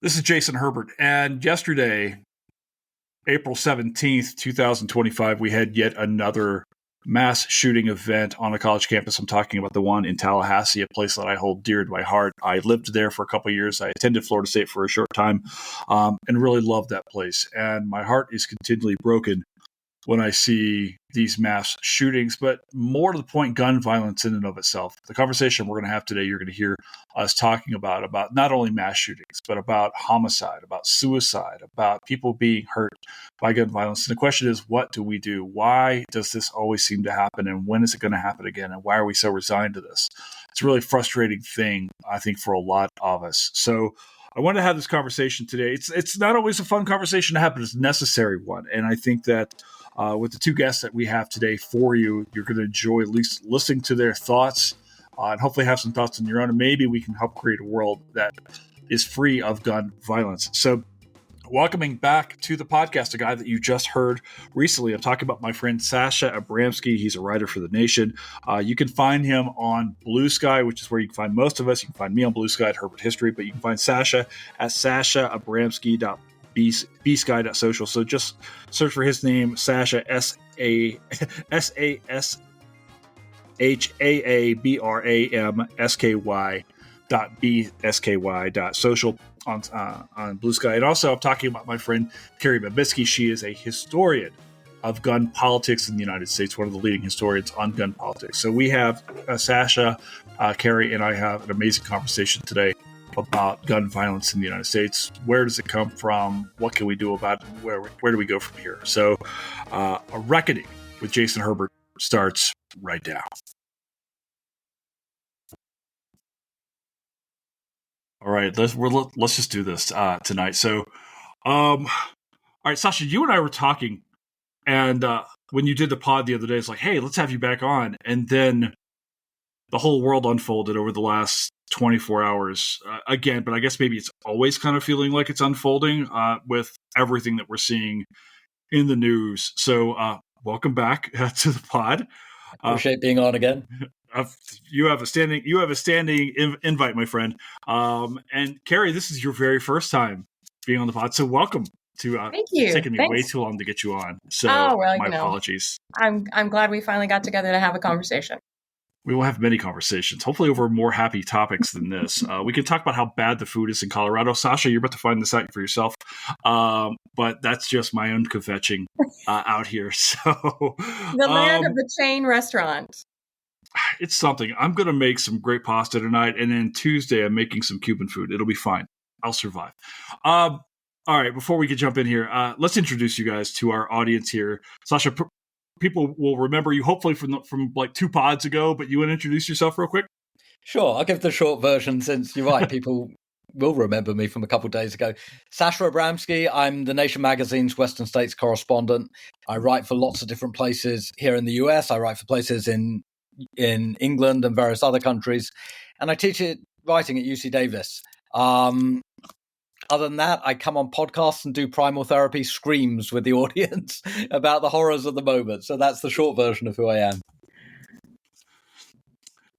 This is Jason Herbert, and yesterday, April 17th, 2025, we had yet another mass shooting event on a college campus. I'm talking about the one in Tallahassee, a place that I hold dear to my heart. I lived there for a couple of years. I attended Florida State for a short time and really loved that place. And my heart is continually broken when I see these mass shootings, but more to the point, gun violence in and of itself. The conversation we're going to have today, you're going to hear us talking about not only mass shootings, but about homicide, about suicide, about people being hurt by gun violence. And the question is, what do we do? Why does this always seem to happen? And when is it going to happen again? And why are we so resigned to this? It's a really frustrating thing, I think, for a lot of us. So I want to have this conversation today. It's not always a fun conversation to have, but it's a necessary one. And I think that with the two guests that we have today for you, you're going to enjoy at least listening to their thoughts and hopefully have some thoughts on your own. And maybe we can help create a world that is free of gun violence. So welcoming back to the podcast, a guy that you just heard recently. I'm talking about my friend Sasha Abramsky. He's a writer for The Nation. You can find him on Blue Sky, which is where you can find most of us. You can find me on Blue Sky at Herbert History, but you can find Sasha at sashaabramsky.bsky.social. So just search for his name, Sasha, SASHAABRAMSKY.bsky.social on Blue Sky. And also I'm talking about my friend Cari Babitzke. She is a historian of gun politics in the United States, one of the leading historians on gun politics. So we have Sasha, Cari, and I have an amazing conversation today about gun violence in the United States. Where does it come from? What can we do about it? Where do we go from here? So a reckoning with Jason Herbert starts right now. All right, let's just do this tonight. So, all right, Sasha, you and I were talking, and when you did the pod the other day, it's like, hey, let's have you back on. And then the whole world unfolded over the last 24 hours again, but I guess maybe it's always kind of feeling like it's unfolding with everything that we're seeing in the news. So welcome back to the pod. Appreciate being on again. You have a standing invite, my friend. And Cari, this is your very first time being on the pod, so welcome to. Thank you. It's taken me way too long to get you on, so my apologies. I'm glad we finally got together to have a conversation. We will have many conversations, hopefully over more happy topics than this. We can talk about how bad the food is in Colorado. Sasha, you're about to find this out for yourself, but that's just my own kvetching out here. So the land of the chain restaurant. It's something. I'm going to make some great pasta tonight, and then Tuesday I'm making some Cuban food. It'll be fine. I'll survive. All right, before we can jump in here, let's introduce you guys to our audience here. Sasha, people will remember you hopefully from like 2 pods ago, but you want to introduce yourself real quick? Sure, I'll give the short version since you're right. People will remember me from a couple of days ago. Sasha Abramsky, I'm The Nation magazine's Western States correspondent. I write for lots of different places here in the US. I write for places in England and various other countries, and I teach writing at UC Davis. Other than that, I come on podcasts and do primal therapy screams with the audience about the horrors of the moment. So that's the short version of who I am.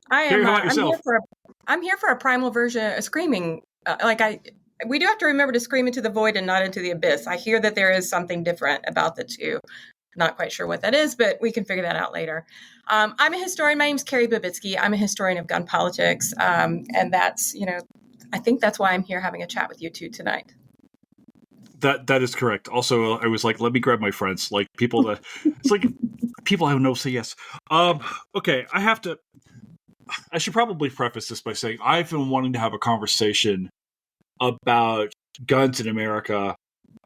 I'm here for a primal version of screaming. We do have to remember to scream into the void and not into the abyss. I hear that there is something different about the two. Not quite sure what that is, but we can figure that out later. I'm a historian. My name's Cari Babitzke. I'm a historian of gun politics. And that's, I think that's why I'm here having a chat with you two tonight. That is correct. Also, I was like, let me grab my friends, like people that it's like people I know say yes. Okay, I should probably preface this by saying I've been wanting to have a conversation about guns in America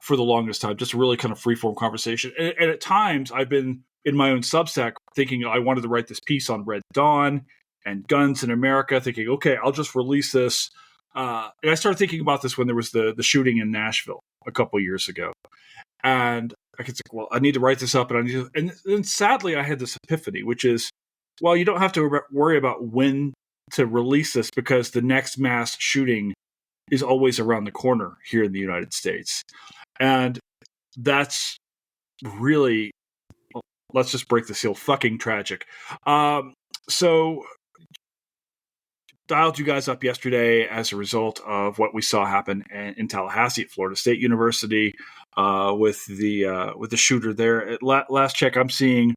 for the longest time, just a really kind of free-form conversation. And at times, I've been in my own Substack thinking I wanted to write this piece on Red Dawn and guns in America, thinking, okay, I'll just release this. And I started thinking about this when there was the shooting in Nashville a couple years ago. And I could say, well, I need to write this up. And then sadly, I had this epiphany, which is, well, you don't have to worry about when to release this because the next mass shooting is always around the corner here in the United States. And that's really, let's just break the seal, fucking tragic. So dialed you guys up yesterday as a result of what we saw happen in Tallahassee at Florida State University with the shooter there. At last check, I'm seeing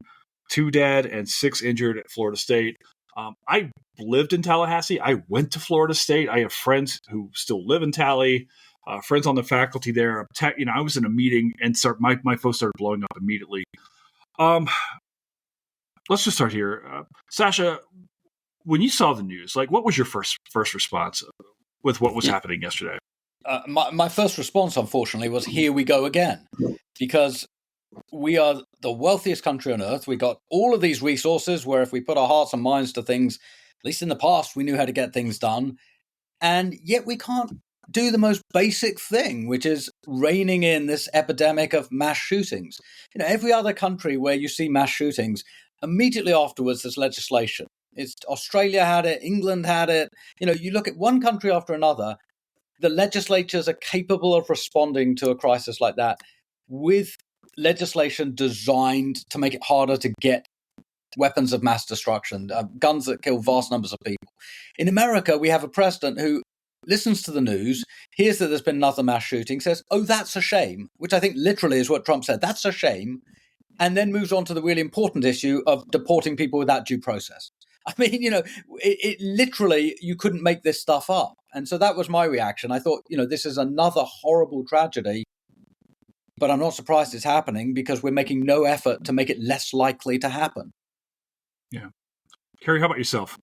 2 dead and 6 injured at Florida State. I lived in Tallahassee. I went to Florida State. I have friends who still live in Tally, friends on the faculty there. I was in a meeting and my phone started blowing up immediately. Let's just start here. Sasha, when you saw the news, like, what was your first response with what was happening yesterday? My first response, unfortunately, was here we go again, because we are the wealthiest country on earth. We got all of these resources where if we put our hearts and minds to things, at least in the past, we knew how to get things done. And yet we can't do the most basic thing, which is reining in this epidemic of mass shootings. Every other country where you see mass shootings, immediately afterwards, there's legislation. Australia had it, England had it. You look at one country after another, the legislatures are capable of responding to a crisis like that with legislation designed to make it harder to get weapons of mass destruction, guns that kill vast numbers of people. In America, we have a president who listens to the news, hears that there's been another mass shooting, says, "Oh, that's a shame," which I think literally is what Trump said. That's a shame. And then moves on to the really important issue of deporting people without due process. I mean, it literally, you couldn't make this stuff up. And so that was my reaction. I thought, this is another horrible tragedy, but I'm not surprised it's happening because we're making no effort to make it less likely to happen. Yeah. Cari, how about yourself?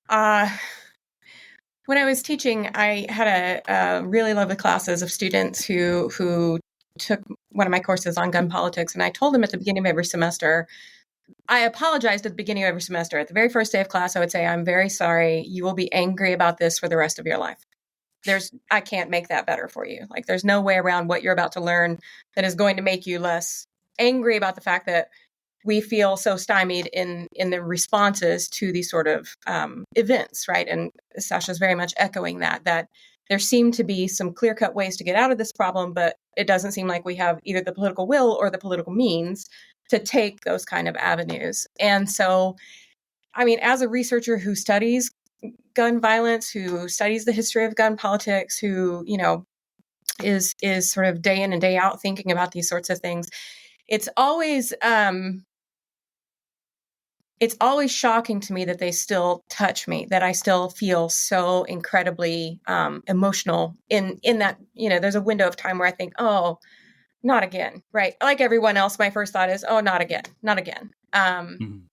When I was teaching, I had a really lovely classes of students who took one of my courses on gun politics, and I told them at the beginning of every semester, I apologized at the beginning of every semester. At the very first day of class, I would say, "I'm very sorry. You will be angry about this for the rest of your life. I can't make that better for you. Like, there's no way around what you're about to learn that is going to make you less angry about the fact that we feel so stymied in the responses to these sort of events," right? And Sasha's very much echoing that there seem to be some clear-cut ways to get out of this problem, but it doesn't seem like we have either the political will or the political means to take those kind of avenues. And so, I mean, as a researcher who studies gun violence, who studies the history of gun politics, who, is sort of day in and day out thinking about these sorts of things, it's always shocking to me that they still touch me, that I still feel so incredibly emotional in that, there's a window of time where I think, oh, not again, right? Like everyone else, my first thought is, oh, not again, not again. And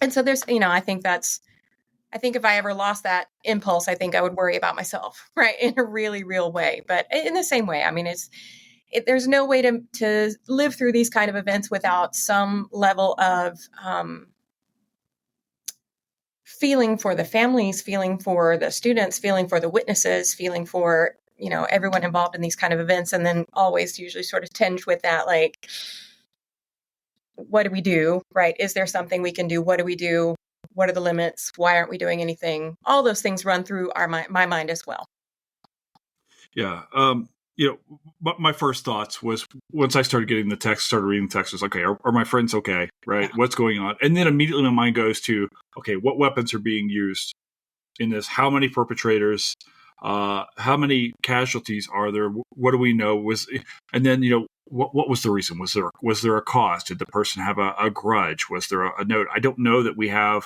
so there's, I think if I ever lost that impulse, I think I would worry about myself, right? In a really real way. But in the same way, I mean, there's no way to live through these kind of events without some level of feeling for the families, feeling for the students, feeling for the witnesses, feeling for, everyone involved in these kind of events. And then always usually sort of tinge with that, like, what do we do, right? Is there something we can do? What do we do? What are the limits? Why aren't we doing anything? All those things run through my mind as well. Yeah. My first thoughts was once I started getting the text, started reading the text, was okay, are my friends okay? Right? Yeah. What's going on? And then immediately my mind goes to, okay, what weapons are being used in this? How many perpetrators? How many casualties are there? What do we know? And then, what was the reason? Was there a cause? Did the person have a grudge? Was there a note? I don't know that we have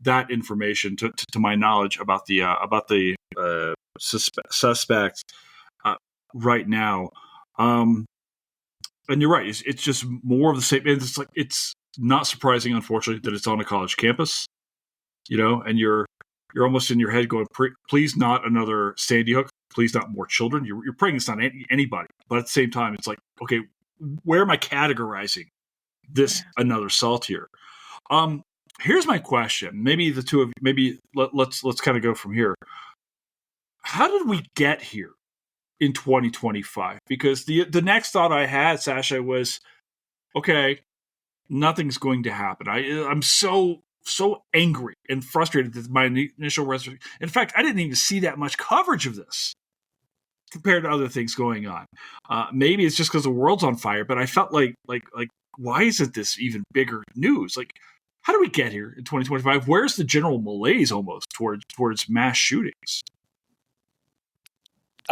that information to my knowledge about the suspect right now. And you're right. It's just more of the same. It's not surprising, unfortunately, that it's on a college campus, and you're almost in your head going, please not another Sandy Hook, please not more children. You're praying it's not anybody. But at the same time, it's like, okay, where am I categorizing this another assault here? Here's my question. Maybe the two of maybe let's kind of go from here. How did we get here in 2025? Because the next thought I had, Sasha, was, okay, nothing's going to happen. I'm so angry and frustrated that my initial reservation. In fact, I didn't even see that much coverage of this compared to other things going on. Maybe it's just because the world's on fire, but I felt like why isn't this even bigger news? Like, how do we get here in 2025? Where's the general malaise almost towards mass shootings?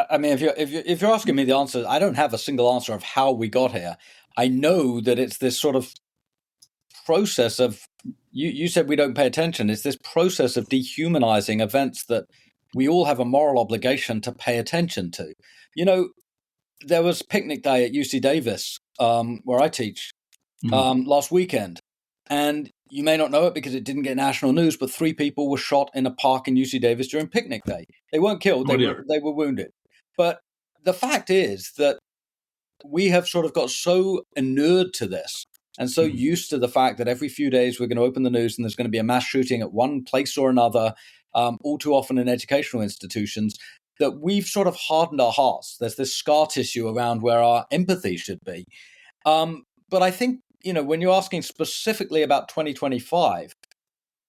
I mean, if you're asking me the answer, I don't have a single answer of how we got here. I know that it's this sort of process of, you said we don't pay attention. It's this process of dehumanizing events that we all have a moral obligation to pay attention to. You know, there was picnic day at UC Davis, where I teach, last weekend. And you may not know it because it didn't get national news, but 3 people were shot in a park in UC Davis during picnic day. They weren't killed, they were wounded. But the fact is that we have sort of got so inured to this and so used to the fact that every few days we're going to open the news and there's going to be a mass shooting at one place or another, all too often in educational institutions, that we've sort of hardened our hearts. There's this scar tissue around where our empathy should be. But I think, when you're asking specifically about 2025,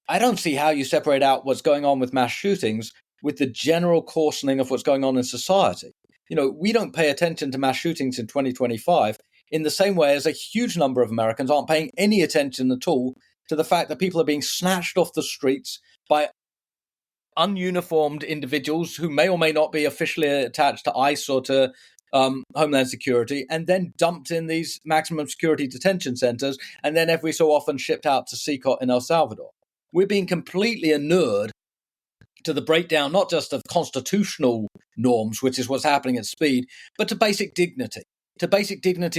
I don't see how you separate out what's going on with mass shootings with the general coarsening of what's going on in society. We don't pay attention to mass shootings in 2025 in the same way as a huge number of Americans aren't paying any attention at all to the fact that people are being snatched off the streets by ununiformed individuals who may or may not be officially attached to ICE or to Homeland Security, and then dumped in these maximum security detention centers, and then every so often shipped out to CICOT in El Salvador. We're being completely inured to the breakdown, not just of constitutional norms, which is what's happening at speed, but to basic dignity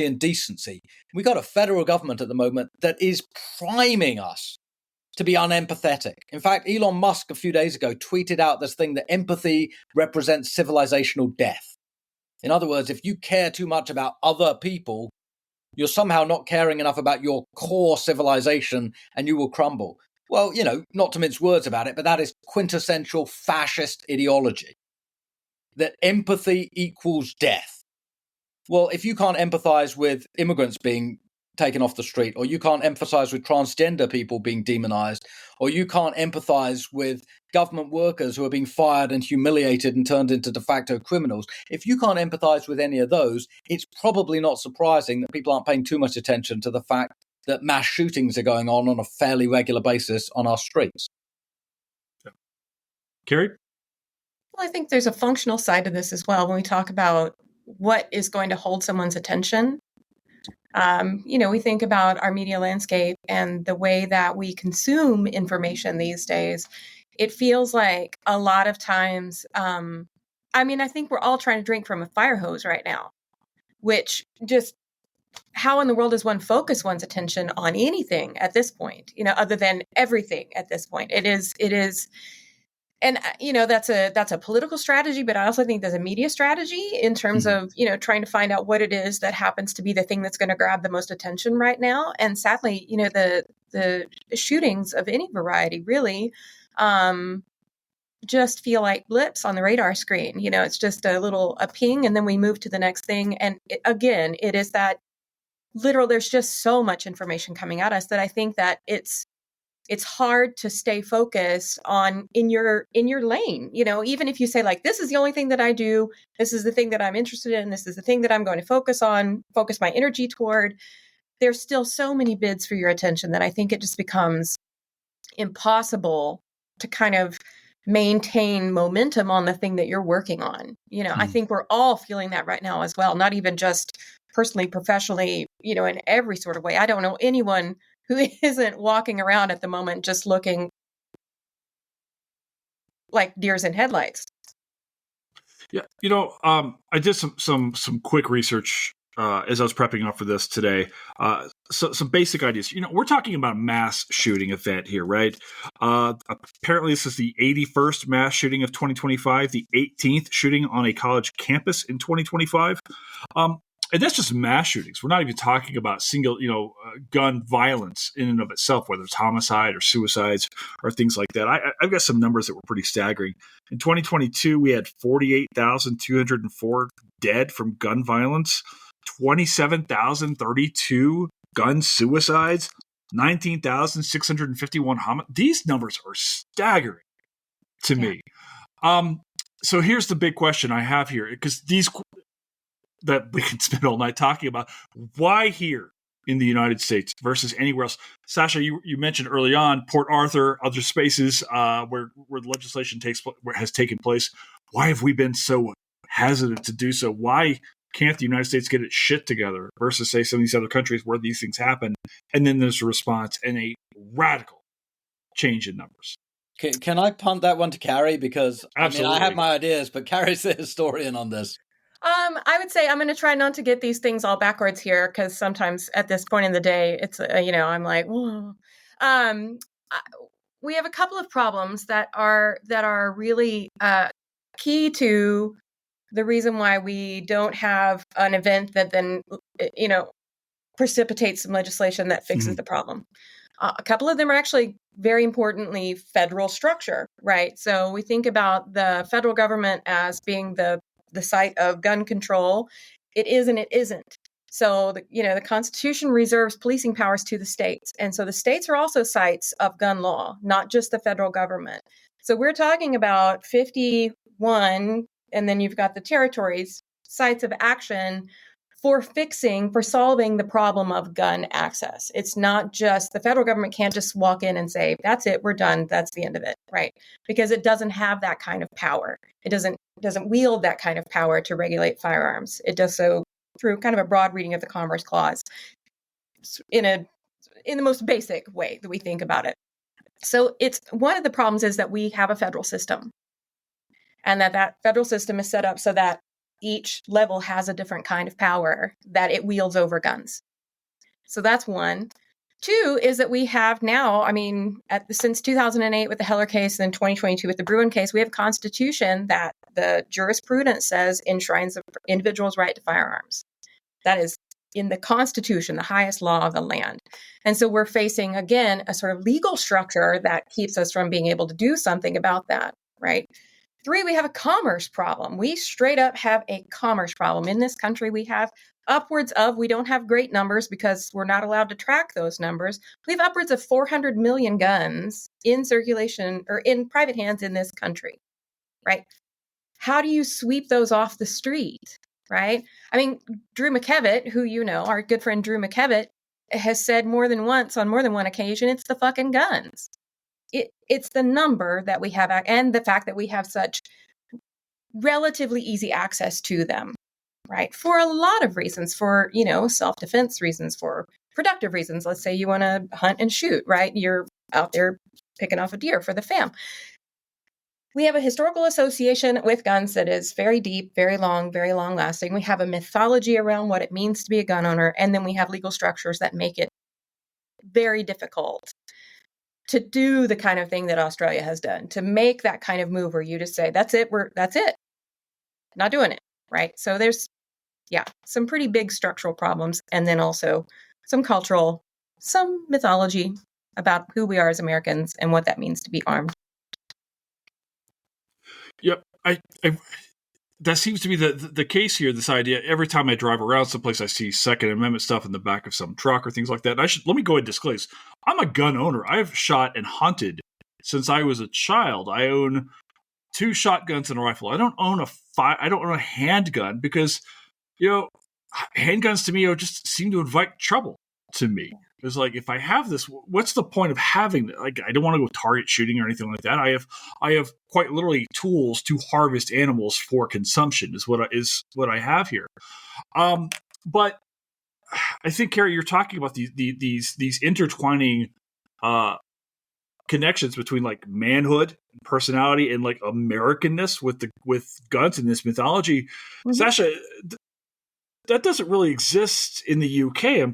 and decency. We got a federal government at the moment that is priming us to be unempathetic. In fact, Elon Musk a few days ago tweeted out this thing that empathy represents civilizational death. In other words, if you care too much about other people, you're somehow not caring enough about your core civilization and you will crumble. Well, not to mince words about it, but that is quintessential fascist ideology. That empathy equals death. Well, if you can't empathize with immigrants being taken off the street, or you can't empathize with transgender people being demonized, or you can't empathize with government workers who are being fired and humiliated and turned into de facto criminals, if you can't empathize with any of those, it's probably not surprising that people aren't paying too much attention to the fact that mass shootings are going on a fairly regular basis on our streets. Cari? Well, I think there's a functional side to this as well when we talk about what is going to hold someone's attention. We think about our media landscape and the way that we consume information these days. It feels like a lot of times, I think we're all trying to drink from a fire hose right now, which just, how in the world does one focus one's attention on anything at this point, other than everything at this point? It is. And, that's a political strategy, but I also think there's a media strategy in terms of, trying to find out what it is that happens to be the thing that's going to grab the most attention right now. And sadly, the shootings of any variety really just feel like blips on the radar screen. It's just a ping, and then we move to the next thing. And it is that literal, there's just so much information coming at us that I think that it's hard to stay focused on in your lane, even if you say like, this is the only thing that I do, this is the thing that I'm interested in, this is the thing that I'm going to focus my energy toward. There's still so many bids for your attention that I think it just becomes impossible to kind of maintain momentum on the thing that you're working on. I think we're all feeling that right now as well, not even just personally, professionally, in every sort of way. I don't know anyone who isn't walking around at the moment just looking like deers in headlights. Yeah, I did some quick research as I was prepping up for this today. So some basic ideas. We're talking about a mass shooting event here, right? Apparently, this is the 81st mass shooting of 2025, the 18th shooting on a college campus in 2025. And that's just mass shootings. We're not even talking about single, gun violence in and of itself, whether it's homicide or suicides or things like that. I've got some numbers that were pretty staggering. In 2022, we had 48,204 dead from gun violence, 27,032 gun suicides, 19,651 homicides. These numbers are staggering to me. So here's the big question I have here, because these that we can spend all night talking about. Why here? in the United States versus anywhere else? Sasha, you mentioned early on Port Arthur, other spaces where legislation has taken place. Why have we been so hesitant to do so? Why can't the United States get its shit together versus, say, some of these other countries where these things happen, and then there's a response and a radical change in numbers? Can I punt that one to Cari? Because Absolutely. I have my ideas, but Cari's the historian on this. I would say I'm going to try not to get these things all backwards here, because sometimes at this point in the day, it's I'm like, whoa. We have a couple of problems that are really key to the reason why we don't have an event that then precipitates some legislation that fixes the problem. A couple of them are actually very importantly federal structure, right? So we think about the federal government as being the site of gun control. It is and it isn't. So the Constitution reserves policing powers to the states, and so the states are also sites of gun law, not just the federal government. So we're talking about 51, and then you've got the territories, sites of action for solving the problem of gun access. It's not just the federal government can't just walk in and say, that's it, we're done, that's the end of it, right? Because it doesn't have that kind of power. It doesn't wield that kind of power to regulate firearms. It does so through kind of a broad reading of the Commerce Clause in the most basic way that we think about it. So it's one of the problems is that we have a federal system, and that federal system is set up so that each level has a different kind of power that it wields over guns. So that's one. Two is that we have now, since 2008 with the Heller case and then 2022 with the Bruin case, we have a constitution that the jurisprudence says enshrines the individual's right to firearms. That is in the Constitution, the highest law of the land. And so we're facing, again, a sort of legal structure that keeps us from being able to do something about that, right? Three, we have a commerce problem. We straight up have a commerce problem. In this country, we have we don't have great numbers because we're not allowed to track those numbers. We have upwards of 400 million guns in circulation or in private hands in this country, right? How do you sweep those off the street, right? Drew McKevitt, who our good friend Drew McKevitt, has said more than once on more than one occasion, it's the fucking guns. It's the number that we have and the fact that we have such relatively easy access to them, right? For a lot of reasons, for, self-defense reasons, for productive reasons. Let's say you want to hunt and shoot, right? You're out there picking off a deer for the fam. We have a historical association with guns that is very deep, very long lasting. We have a mythology around what it means to be a gun owner. And then we have legal structures that make it very difficult to do the kind of thing that Australia has done, to make that kind of move where you just say, that's it, not doing it, right? So there's, some pretty big structural problems, and then also some cultural, some mythology about who we are as Americans and what that means to be armed. Yep, that seems to be the case here. This idea, every time I drive around someplace, I see Second Amendment stuff in the back of some truck or things like that. Let me go ahead and disclose: I'm a gun owner. I've shot and hunted since I was a child. I own 2 shotguns and a rifle. I don't own a handgun because handguns to me just seem to invite trouble to me. It's like, if I have this, what's the point of having it? Like, I don't want to go target shooting or anything like that. I have quite literally tools to harvest animals for consumption is what I have here. But I think, Cari, you're talking about these intertwining connections between like manhood, personality, and like Americanness with guns in this mythology. Mm-hmm. Sasha, that doesn't really exist in the UK.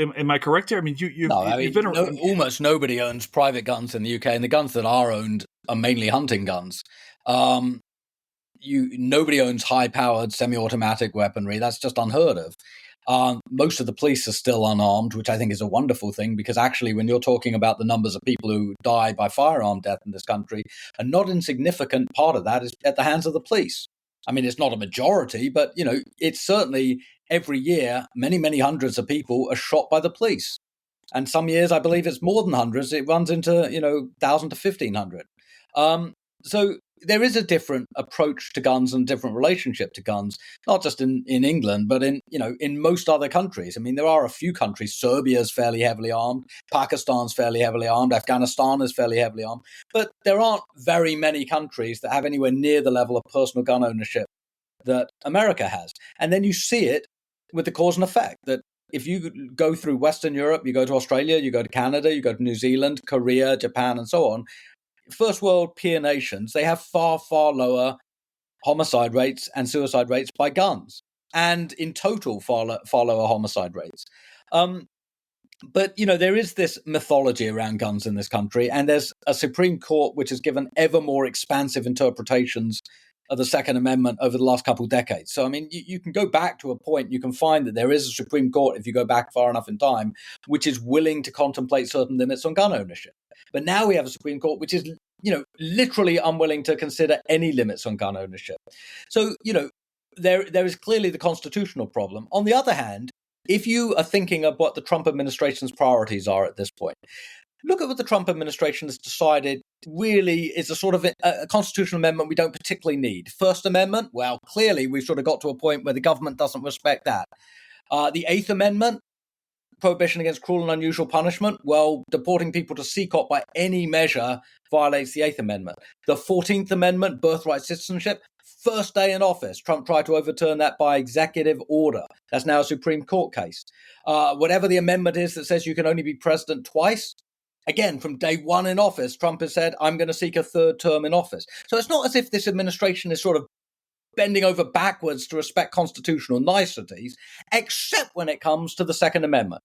Am I correct here? You've been around. Almost nobody owns private guns in the UK, and the guns that are owned are mainly hunting guns. Nobody owns high-powered semi-automatic weaponry. That's just unheard of. Most of the police are still unarmed, which I think is a wonderful thing, because actually when you're talking about the numbers of people who die by firearm death in this country, a not insignificant part of that is at the hands of the police. It's not a majority, but, it's certainly every year, many, many hundreds of people are shot by the police. And some years, I believe it's more than hundreds. It runs into, 1,000 to 1,500. So there is a different approach to guns and different relationship to guns, not just in England, but in most other countries. I mean, there are a few countries. Serbia's fairly heavily armed, Pakistan's fairly heavily armed, Afghanistan is fairly heavily armed, but there aren't very many countries that have anywhere near the level of personal gun ownership that America has. And then you see it with the cause and effect that if you go through Western Europe, you go to Australia, you go to Canada, you go to New Zealand, Korea, Japan, and so on, first world peer nations, they have far, far lower homicide rates and suicide rates by guns, and in total far lower homicide rates. But, there is this mythology around guns in this country, and there's a Supreme Court which has given ever more expansive interpretations of the Second Amendment over the last couple of decades. So, I mean, you can go back to a point, you can find that there is a Supreme Court, if you go back far enough in time, which is willing to contemplate certain limits on gun ownership. But now we have a Supreme Court which is, literally unwilling to consider any limits on gun ownership. So, there is clearly the constitutional problem. On the other hand, if you are thinking of what the Trump administration's priorities are at this point, look at what the Trump administration has decided really is a sort of a constitutional amendment we don't particularly need. First Amendment, well, clearly we've sort of got to a point where the government doesn't respect that. The Eighth Amendment, prohibition against cruel and unusual punishment, well, deporting people to CCOP by any measure violates the Eighth Amendment. The 14th Amendment, birthright citizenship, first day in office, Trump tried to overturn that by executive order. That's now a Supreme Court case. Whatever the amendment is that says you can only be president twice, again, from day one in office, Trump has said, I'm going to seek a third term in office. So it's not as if this administration is sort of bending over backwards to respect constitutional niceties, except when it comes to the Second Amendment.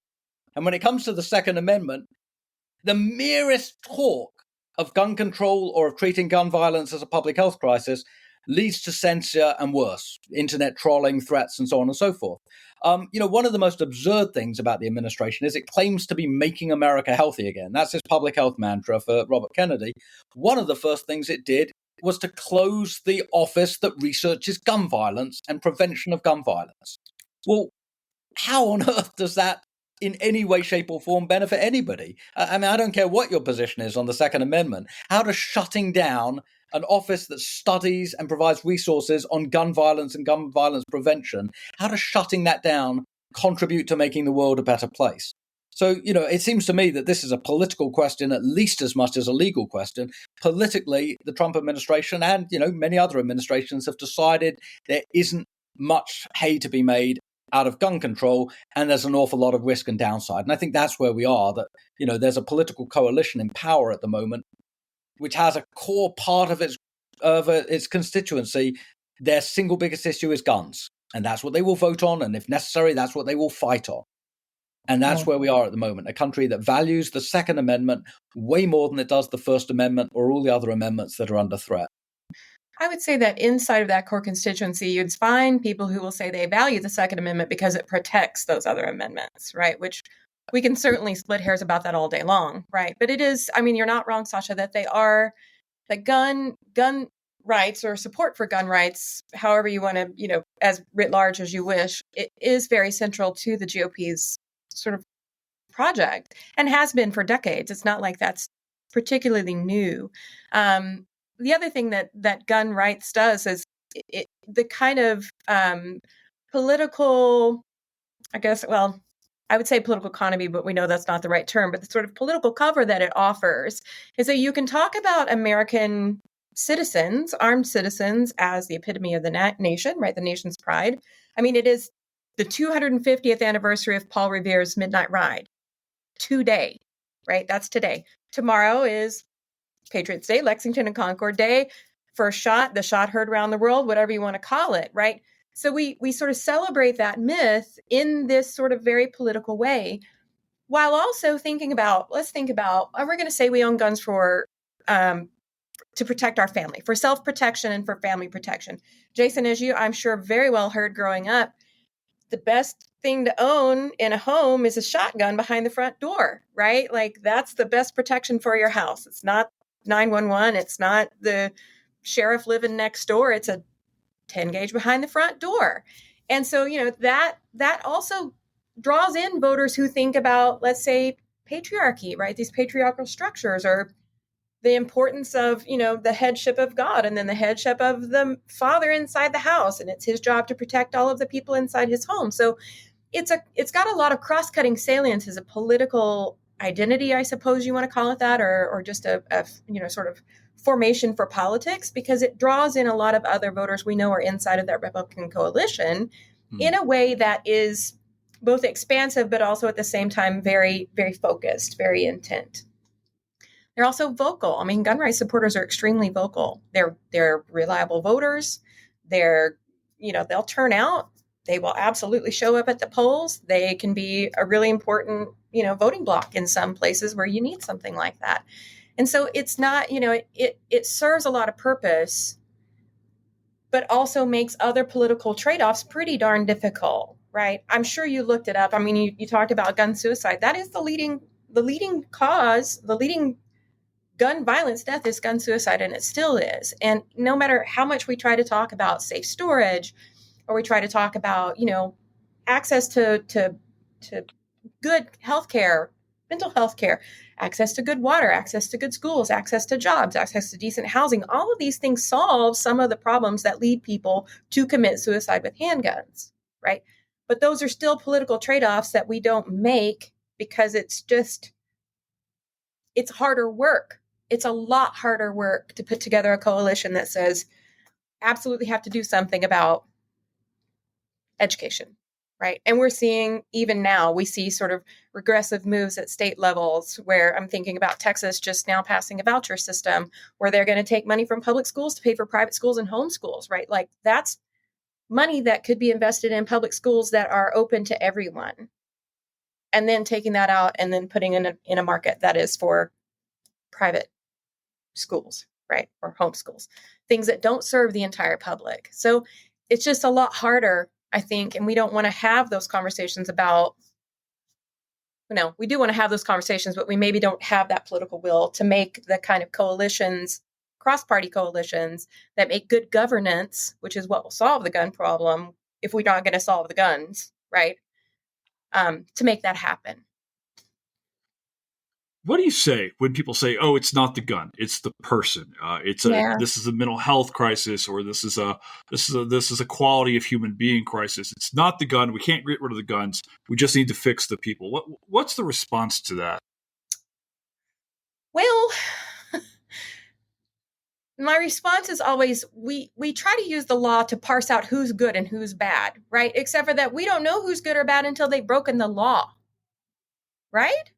And when it comes to the Second Amendment, the merest talk of gun control or of treating gun violence as a public health crisis leads to censure and worse, internet trolling, threats, and so on and so forth. One of the most absurd things about the administration is it claims to be making America healthy again. That's his public health mantra for Robert Kennedy. One of the first things it did was to close the office that researches gun violence and prevention of gun violence. Well, how on earth does that in any way, shape, or form benefit anybody? I mean, I don't care what your position is on the Second Amendment. How does shutting down an office that studies and provides resources on gun violence and gun violence prevention, how does shutting that down contribute to making the world a better place? So, it seems to me that this is a political question at least as much as a legal question. Politically, the Trump administration and, many other administrations have decided there isn't much hay to be made out of gun control, and there's an awful lot of risk and downside. And I think that's where we are, that, there's a political coalition in power at the moment, which has a core part of its constituency. Their single biggest issue is guns. And that's what they will vote on. And if necessary, that's what they will fight on. And that's where we are at the moment, a country that values the Second Amendment way more than it does the First Amendment or all the other amendments that are under threat. I would say that inside of that core constituency, you'd find people who will say they value the Second Amendment because it protects those other amendments, right? Which we can certainly split hairs about that all day long, right? But it is, I mean, you're not wrong, Sasha, that that gun rights or support for gun rights, however you want to, as writ large as you wish, it is very central to the GOP's sort of project and has been for decades. It's not like that's particularly new. The other thing that gun rights does is the kind of political, I guess, well, I would say political economy, but we know that's not the right term, but the sort of political cover that it offers is that you can talk about American citizens, armed citizens, as the epitome of the nation, right? The nation's pride. I mean, it is the 250th anniversary of Paul Revere's Midnight Ride. Today, right? That's today. Tomorrow is Patriots Day, Lexington and Concord Day, first shot, the shot heard around the world, whatever you want to call it, right? So we sort of celebrate that myth in this sort of very political way, while also let's think about, we're going to say we own guns for, to protect our family, for self-protection and for family protection. Jason, as you, I'm sure, very well heard growing up, the best thing to own in a home is a shotgun behind the front door, right? Like that's the best protection for your house. It's not 911. It's not the sheriff living next door. It's a 10 gauge behind the front door. And so, that also draws in voters who think about, let's say, patriarchy, right? These patriarchal structures or the importance of, the headship of God and then the headship of the father inside the house. And it's his job to protect all of the people inside his home. So it's got a lot of cross-cutting salience as a political identity, I suppose you want to call it that, or just a sort of formation for politics, because it draws in a lot of other voters we know are inside of that Republican coalition in a way that is both expansive, but also at the same time very, very focused, very intent. They're also vocal. I mean, gun rights supporters are extremely vocal. They're reliable voters. They'll turn out. They will absolutely show up at the polls. They can be a really important, voting bloc in some places where you need something like that. And so it's not, it serves a lot of purpose, but also makes other political trade-offs pretty darn difficult, right? I'm sure you looked it up. I mean, you talked about gun suicide. That is the leading cause, the leading gun violence death is gun suicide, and it still is. And no matter how much we try to talk about safe storage, or we try to talk about, access to good healthcare, mental health care, access to good water, access to good schools, access to jobs, access to decent housing, all of these things solve some of the problems that lead people to commit suicide with handguns, right? But those are still political trade-offs that we don't make because it's harder work. It's a lot harder work to put together a coalition that says absolutely have to do something about education, right? And we're seeing, even now, we see sort of regressive moves at state levels where I'm thinking about Texas just now passing a voucher system where they're going to take money from public schools to pay for private schools and homeschools, right? Like that's money that could be invested in public schools that are open to everyone. And then taking that out and then putting in a market that is for private schools, right? Or homeschools, things that don't serve the entire public. So it's just a lot harder, I think, and we don't want to have those conversations about, we do want to have those conversations, but we maybe don't have that political will to make the kind of coalitions, cross-party coalitions that make good governance, which is what will solve the gun problem if we're not going to solve the guns, right? To make that happen. What do you say when people say, "Oh, it's not the gun; it's the person. This is a mental health crisis, or this is a quality of human being crisis. It's not the gun. We can't get rid of the guns. We just need to fix the people." What's the response to that? Well, my response is always we try to use the law to parse out who's good and who's bad, right? Except for that we don't know who's good or bad until they've broken the law, right?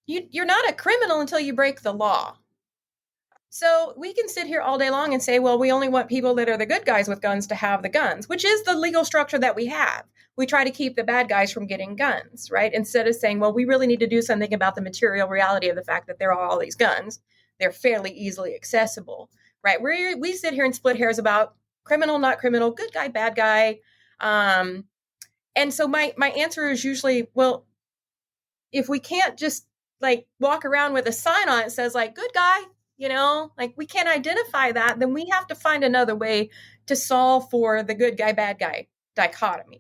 You're not a criminal until you break the law. So we can sit here all day long and say, well, we only want people that are the good guys with guns to have the guns, which is the legal structure that we have. We try to keep the bad guys from getting guns, right? Instead of saying, well, we really need to do something about the material reality of the fact that there are all these guns. They're fairly easily accessible, right? We sit here and split hairs about criminal, not criminal, good guy, bad guy. And so my answer is usually, well, if we can't just like walk around with a sign on it that says like good guy, like we can't identify that, then we have to find another way to solve for the good guy, bad guy dichotomy,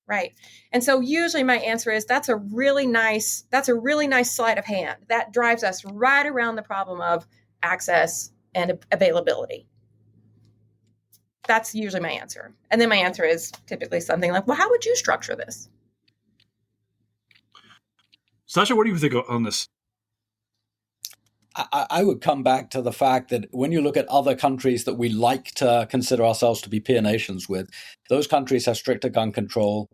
right? And so usually my answer is that's a really nice sleight of hand that drives us right around the problem of access and availability. That's usually my answer. And then my answer is typically something like, well, how would you structure this? Sasha, what do you think on this? I would come back to the fact that when you look at other countries that we like to consider ourselves to be peer nations with, those countries have stricter gun control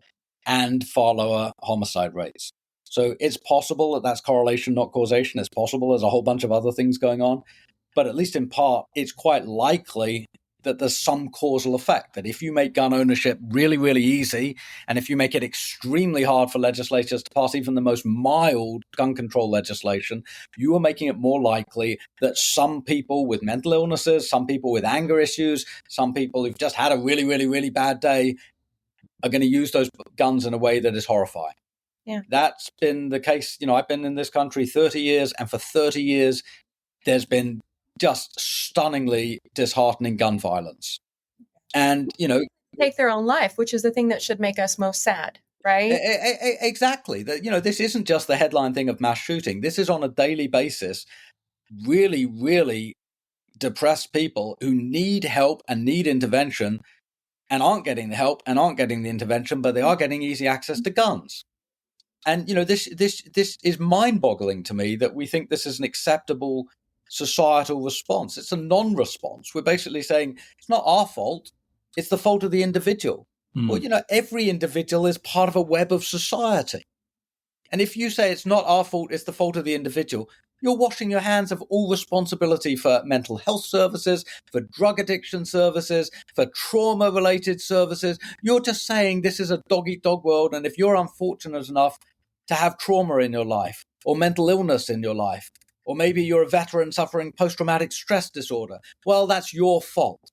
and far lower homicide rates. So it's possible that that's correlation, not causation. It's possible there's a whole bunch of other things going on. But at least in part, it's quite likely that there's some causal effect, that if you make gun ownership really, really easy, and if you make it extremely hard for legislatures to pass even the most mild gun control legislation, you are making it more likely that some people with mental illnesses, some people with anger issues, some people who've just had a really, really, really bad day are going to use those guns in a way that is horrifying. Yeah. That's been the case. I've been in this country 30 years, and for 30 years, there's been just stunningly disheartening gun violence. And, take their own life, which is the thing that should make us most sad, right? Exactly. This isn't just the headline thing of mass shooting. This is on a daily basis. really, really depressed people who need help and need intervention and aren't getting the help and aren't getting the intervention, but they are getting easy access to guns. And this is mind-boggling to me that we think this is an acceptable societal response. It's a non-response. We're basically saying it's not our fault; it's the fault of the individual. Well, every individual is part of a web of society. And if you say it's not our fault, it's the fault of the individual, you're washing your hands of all responsibility for mental health services, for drug addiction services, for trauma-related services. You're just saying this is a dog-eat-dog world, and if you're unfortunate enough to have trauma in your life or mental illness in your life, or maybe you're a veteran suffering post-traumatic stress disorder, well, that's your fault.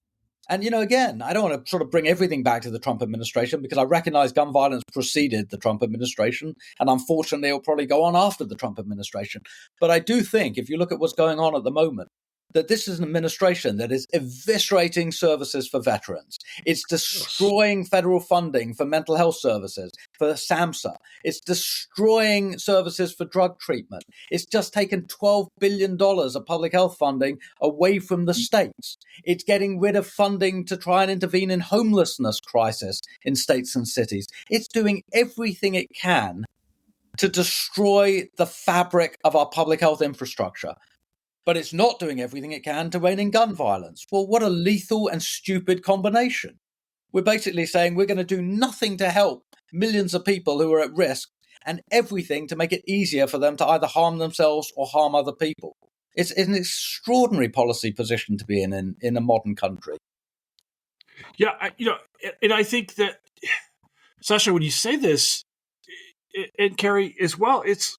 And, again, I don't want to sort of bring everything back to the Trump administration because I recognize gun violence preceded the Trump administration. And unfortunately, it'll probably go on after the Trump administration. But I do think if you look at what's going on at the moment, that this is an administration that is eviscerating services for veterans. It's destroying federal funding for mental health services, for SAMHSA. It's destroying services for drug treatment. It's just taken $12 billion of public health funding away from the states. It's getting rid of funding to try and intervene in homelessness crisis in states and cities. It's doing everything it can to destroy the fabric of our public health infrastructure. But it's not doing everything it can to rein in gun violence. Well, what a lethal and stupid combination. We're basically saying we're going to do nothing to help millions of people who are at risk and everything to make it easier for them to either harm themselves or harm other people. It's an extraordinary policy position to be in a modern country. Yeah, and I think that, Sasha, when you say this, and Cari as well, it's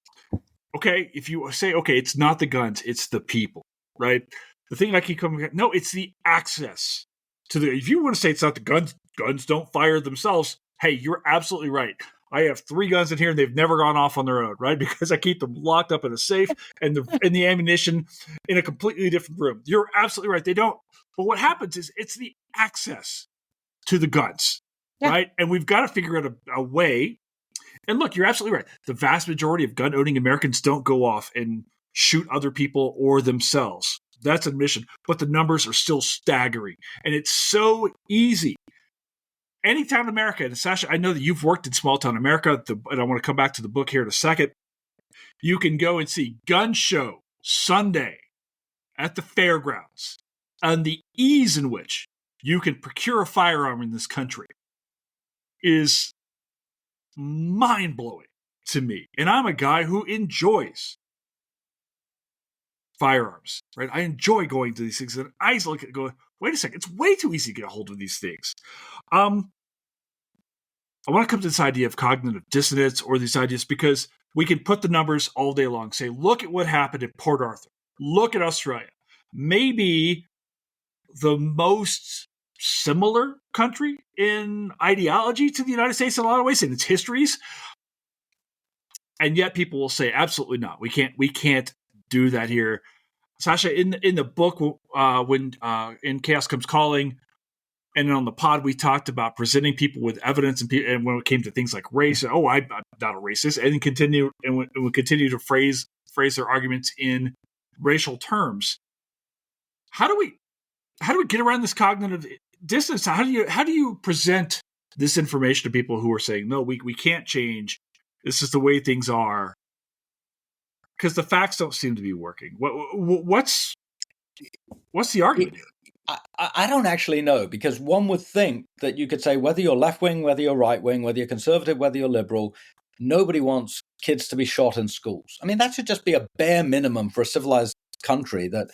okay, if you say, okay, it's not the guns, it's the people, right? The thing I keep coming back, no, it's the access to the, if you want to say it's not the guns don't fire themselves, hey, you're absolutely right. I have 3 guns in here and they've never gone off on their own, right? Because I keep them locked up in a safe and the ammunition in a completely different room. You're absolutely right. They don't. But what happens is it's the access to the guns, right? And we've got to figure out a way. And look, you're absolutely right. The vast majority of gun-owning Americans don't go off and shoot other people or themselves. That's admission. But the numbers are still staggering. And it's so easy. Anytown America, and Sasha, I know that you've worked in small-town America, and I want to come back to the book here in a second. You can go and see Gun Show Sunday at the fairgrounds. And the ease in which you can procure a firearm in this country is mind-blowing to me. And I'm a guy who enjoys firearms, right? I enjoy going to these things, and I look at it going, wait a second, it's way too easy to get a hold of these things. I want to come to this idea of cognitive dissonance or these ideas because we can put the numbers all day long, say, look at what happened in Port Arthur. Look at Australia. Maybe the most similar country in ideology to the United States in a lot of ways, in its histories. And yet people will say, absolutely not. We can't do that here. Sasha, in the book, when in Chaos Comes Calling, and on the pod, we talked about presenting people with evidence, and when it came to things like race, I'm not a racist, and we continue to phrase their arguments in racial terms. How do we get around this cognitive distance? How do you present this information to people who are saying, no, we can't change. This is the way things are. Because the facts don't seem to be working. What's the argument here? I don't actually know, because one would think that you could say whether you're left-wing, whether you're right-wing, whether you're conservative, whether you're liberal, nobody wants kids to be shot in schools. I mean, that should just be a bare minimum for a civilized country that,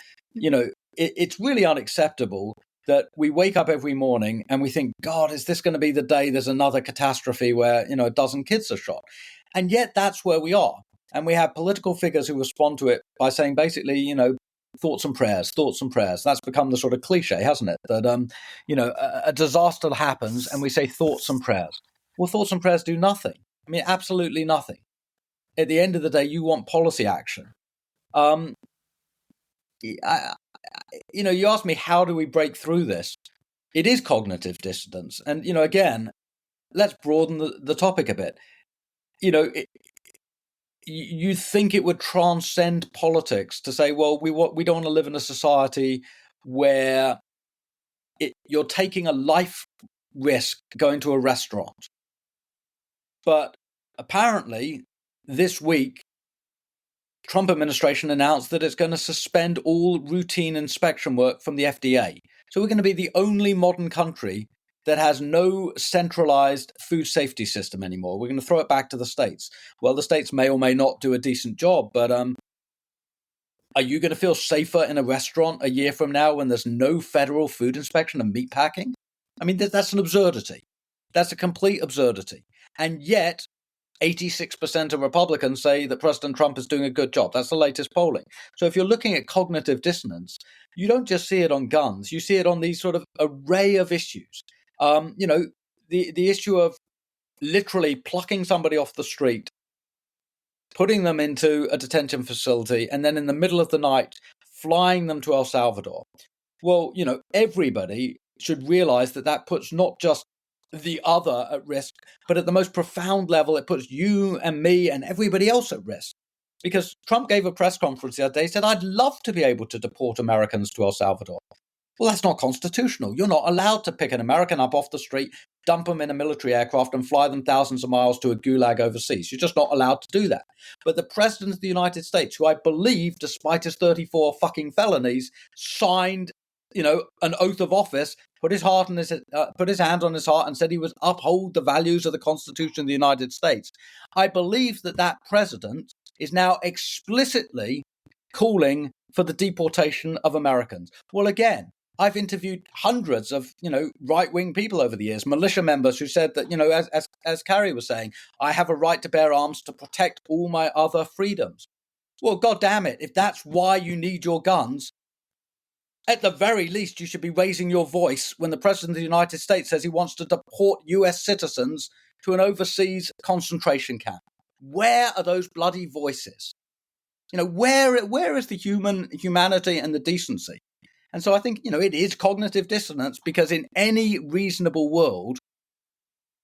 it's really unacceptable that we wake up every morning and we think, God, is this going to be the day there's another catastrophe where, a dozen kids are shot? And yet that's where we are. And we have political figures who respond to it by saying basically, thoughts and prayers. That's become the sort of cliche, hasn't it? That, a disaster happens and we say thoughts and prayers. Well, thoughts and prayers do nothing. I mean, absolutely nothing. At the end of the day, you want policy action. You asked me, how do we break through this? It is cognitive dissonance. And, again, let's broaden the topic a bit. you think it would transcend politics to say, well, we don't want to live in a society where you're taking a life risk going to a restaurant. But apparently, this week, Trump administration announced that it's going to suspend all routine inspection work from the FDA. So we're going to be the only modern country that has no centralized food safety system anymore. We're going to throw it back to the states. Well, the states may or may not do a decent job, but are you going to feel safer in a restaurant a year from now when there's no federal food inspection and meat packing? I mean, that's an absurdity. That's a complete absurdity. And yet, 86% of Republicans say that President Trump is doing a good job. That's the latest polling. So if you're looking at cognitive dissonance, you don't just see it on guns. You see it on these sort of array of issues. The issue of literally plucking somebody off the street, putting them into a detention facility, and then in the middle of the night, flying them to El Salvador. Well, everybody should realize that puts not just the other at risk, but at the most profound level, it puts you and me and everybody else at risk. Because Trump gave a press conference the other day, said, I'd love to be able to deport Americans to El Salvador. Well, that's not constitutional. You're not allowed to pick an American up off the street, dump them in a military aircraft and fly them thousands of miles to a gulag overseas. You're just not allowed to do that. But the president of the United States, who I believe, despite his 34 fucking felonies, signed, an oath of office, put his hand on his heart and said he would uphold the values of the Constitution of the United States. I believe that president is now explicitly calling for the deportation of Americans. Well, again, I've interviewed hundreds of, right-wing people over the years, militia members who said that, as Cari was saying, I have a right to bear arms to protect all my other freedoms. Well, God damn it, if that's why you need your guns, at the very least, you should be raising your voice when the President of the United States says he wants to deport US citizens to an overseas concentration camp. Where are those bloody voices? Where is the humanity and the decency? And so I think, it is cognitive dissonance because in any reasonable world,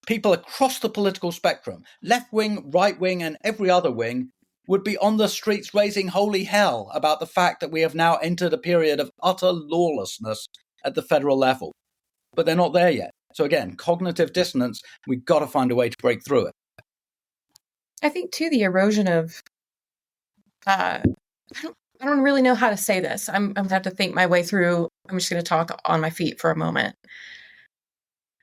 people across the political spectrum, left wing, right wing, and every other wing, would be on the streets raising holy hell about the fact that we have now entered a period of utter lawlessness at the federal level. But they're not there yet. So again, cognitive dissonance, we've got to find a way to break through it. I think, too, the erosion of, I don't really know how to say this. I'm going to have to think my way through. I'm just going to talk on my feet for a moment.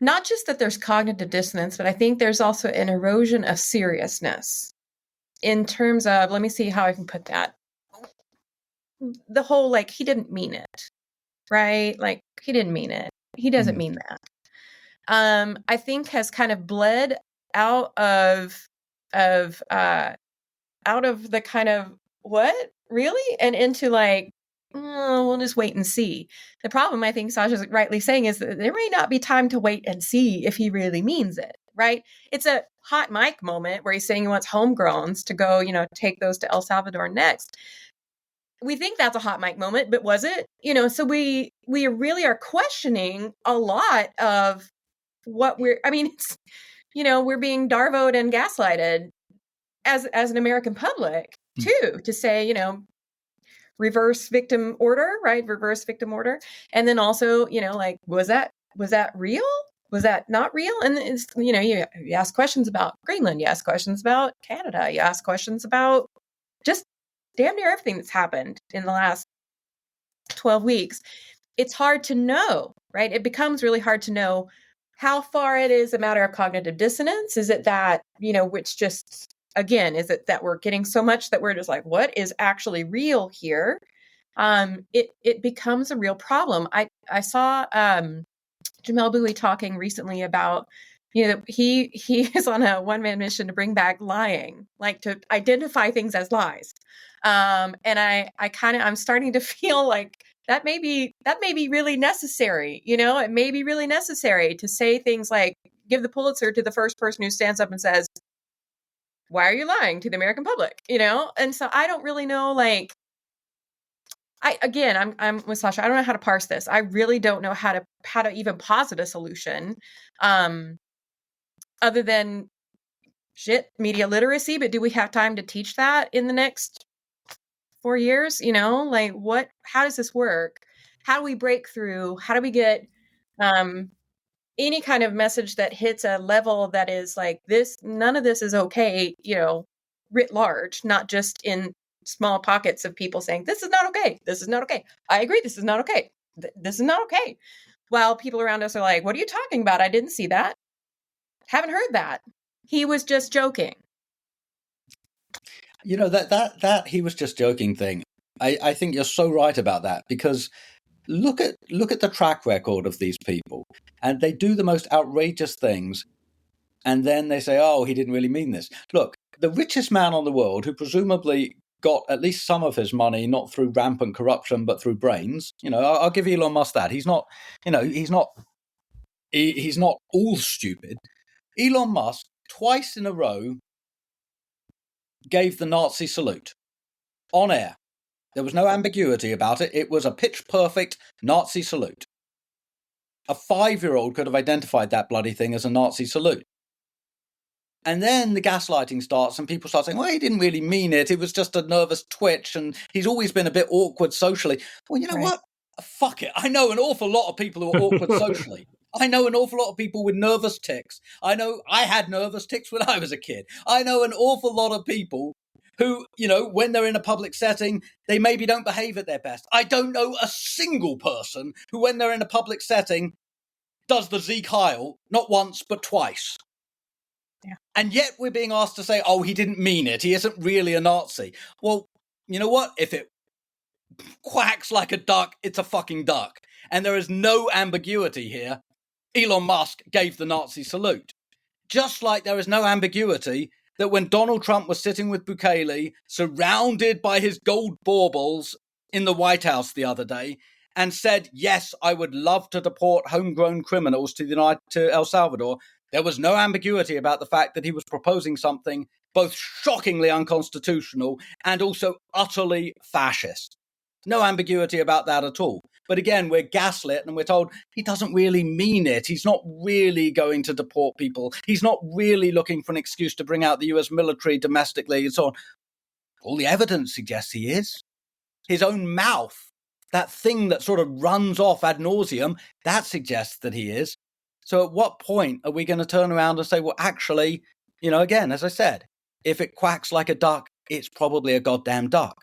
Not just that there's cognitive dissonance, but I think there's also an erosion of seriousness. In terms of, let me see how I can put that. The whole, he didn't mean it, right? He didn't mean it. He doesn't mean that. I think has kind of bled out of the kind of, what? Really? And into we'll just wait and see. The problem, I think Sasha's rightly saying, is that there may not be time to wait and see if he really means it, right? It's a hot mic moment where he's saying he wants homegrowns to go, take those to El Salvador next. We think that's a hot mic moment, but was it? So we really are questioning a lot of what we're being darvoed and gaslighted as an American public too, to say, reverse victim order, right? Reverse victim order. And then also, was that real? Was that not real? And it's, you ask questions about Greenland, you ask questions about Canada, you ask questions about just damn near everything that's happened in the last 12 weeks. It's hard to know, right? It becomes really hard to know how far it is a matter of cognitive dissonance. Is it that, which just, again, is it that we're getting so much that we're just like, what is actually real here? It becomes a real problem. I saw Jamel Bouie talking recently about, he is on a one-man mission to bring back lying, to identify things as lies. And I'm starting to feel like that may be really necessary. It may be really necessary to say things like, give the Pulitzer to the first person who stands up and says, why are you lying to the American public? And so I don't really know, I'm with Sasha. I don't know how to parse this. I really don't know how to even posit a solution, other than media literacy, but do we have time to teach that in the next 4 years? Like how does this work? How do we break through? How do we get any kind of message that hits a level that is like this, none of this is okay, writ large, not just in small pockets of people saying, this is not okay. This is not okay. I agree. This is not okay. This is not okay. While people around us are like, what are you talking about? I didn't see that. Haven't heard that. He was just joking. That he was just joking thing. I think you're so right about that, because look at the track record of these people, and they do the most outrageous things, and then they say, oh, he didn't really mean this. Look, the richest man on the world, who presumably got at least some of his money not through rampant corruption but through brains. I'll give Elon Musk that. He's not all stupid. Elon Musk twice in a row gave the Nazi salute on air. There was no ambiguity about it. It was a pitch-perfect Nazi salute. A 5-year-old could have identified that bloody thing as a Nazi salute. And then the gaslighting starts and people start saying, well, he didn't really mean it. It was just a nervous twitch and he's always been a bit awkward socially. Well, you know what? Fuck it. I know an awful lot of people who are awkward socially. I know an awful lot of people with nervous tics. I know I had nervous tics when I was a kid. I know an awful lot of people who, when they're in a public setting, they maybe don't behave at their best. I don't know a single person who, when they're in a public setting, does the Zeke Heil, not once, but twice. Yeah. And yet we're being asked to say, oh, he didn't mean it. He isn't really a Nazi. Well, you know what? If it quacks like a duck, it's a fucking duck. And there is no ambiguity here. Elon Musk gave the Nazi salute. Just like there is no ambiguity that when Donald Trump was sitting with Bukele, surrounded by his gold baubles in the White House the other day, and said, yes, I would love to deport homegrown criminals to El Salvador, there was no ambiguity about the fact that he was proposing something both shockingly unconstitutional and also utterly fascist. No ambiguity about that at all. But again, we're gaslit and we're told he doesn't really mean it. He's not really going to deport people. He's not really looking for an excuse to bring out the US military domestically and so on. All the evidence suggests he is. His own mouth, that thing that sort of runs off ad nauseum, that suggests that he is. So at what point are we going to turn around and say, well, actually, again, as I said, if it quacks like a duck, it's probably a goddamn duck.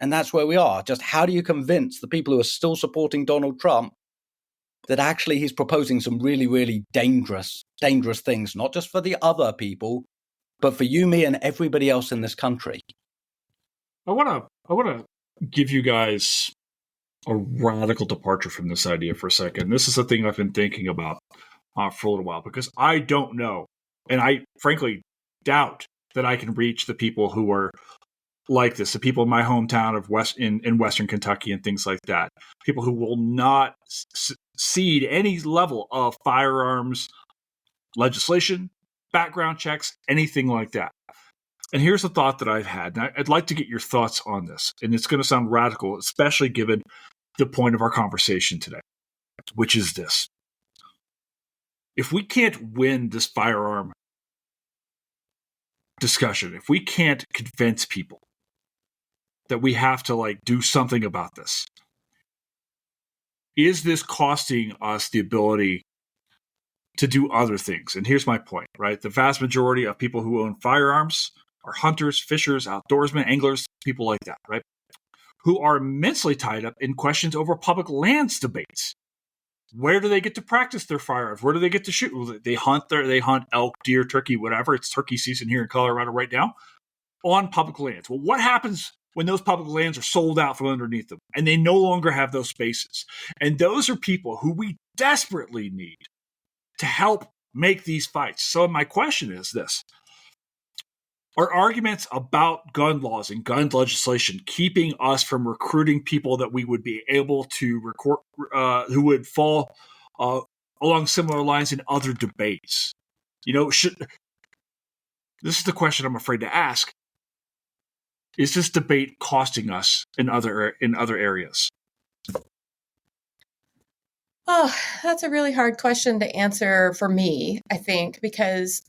And that's where we are. Just how do you convince the people who are still supporting Donald Trump that actually he's proposing some really, really dangerous things, not just for the other people, but for you, me, and everybody else in this country? I want to give you guys a radical departure from this idea for a second. This is a thing I've been thinking about for a little while, because I don't know, and I frankly doubt that I can reach the people who are like this, the people in my hometown of in Western Kentucky and things like that, people who will not cede any level of firearms legislation, background checks, anything like that. And here's the thought that I've had, and I'd like to get your thoughts on this, and it's going to sound radical, especially given the point of our conversation today, which is this. If we can't win this firearm discussion, if we can't convince people that we have to do something about this, is this costing us the ability to do other things? And here's my point, right? The vast majority of people who own firearms are hunters, fishers, outdoorsmen, anglers, people like that, right? Who are immensely tied up in questions over public lands debates. Where do they get to practice their firearms? Where do they get to shoot? Well, they hunt elk, deer, turkey, whatever. It's turkey season here in Colorado right now on public lands. Well, what happens when those public lands are sold out from underneath them and they no longer have those spaces? And those are people who we desperately need to help make these fights. So my question is this. Are arguments about gun laws and gun legislation keeping us from recruiting people that we would be able to record, who would fall along similar lines in other debates? This is the question I'm afraid to ask. Is this debate costing us in other areas? Oh, that's a really hard question to answer for me, I think, because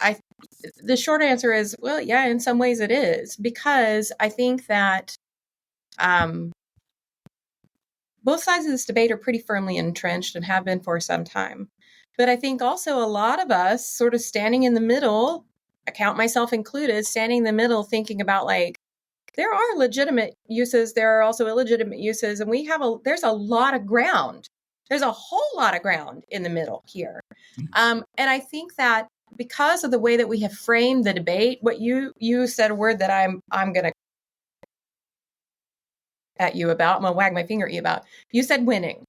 the short answer is, well, yeah, in some ways it is, because I think that um, both sides of this debate are pretty firmly entrenched and have been for some time. But I think also a lot of us sort of standing in the middle, I count myself included, standing in the middle thinking about like, there are legitimate uses, there are also illegitimate uses, and there's a lot of ground. There's a whole lot of ground in the middle here. And I think that because of the way that we have framed the debate, what you said a word that I'm gonna at you about, I'm gonna wag my finger at you about. You said winning.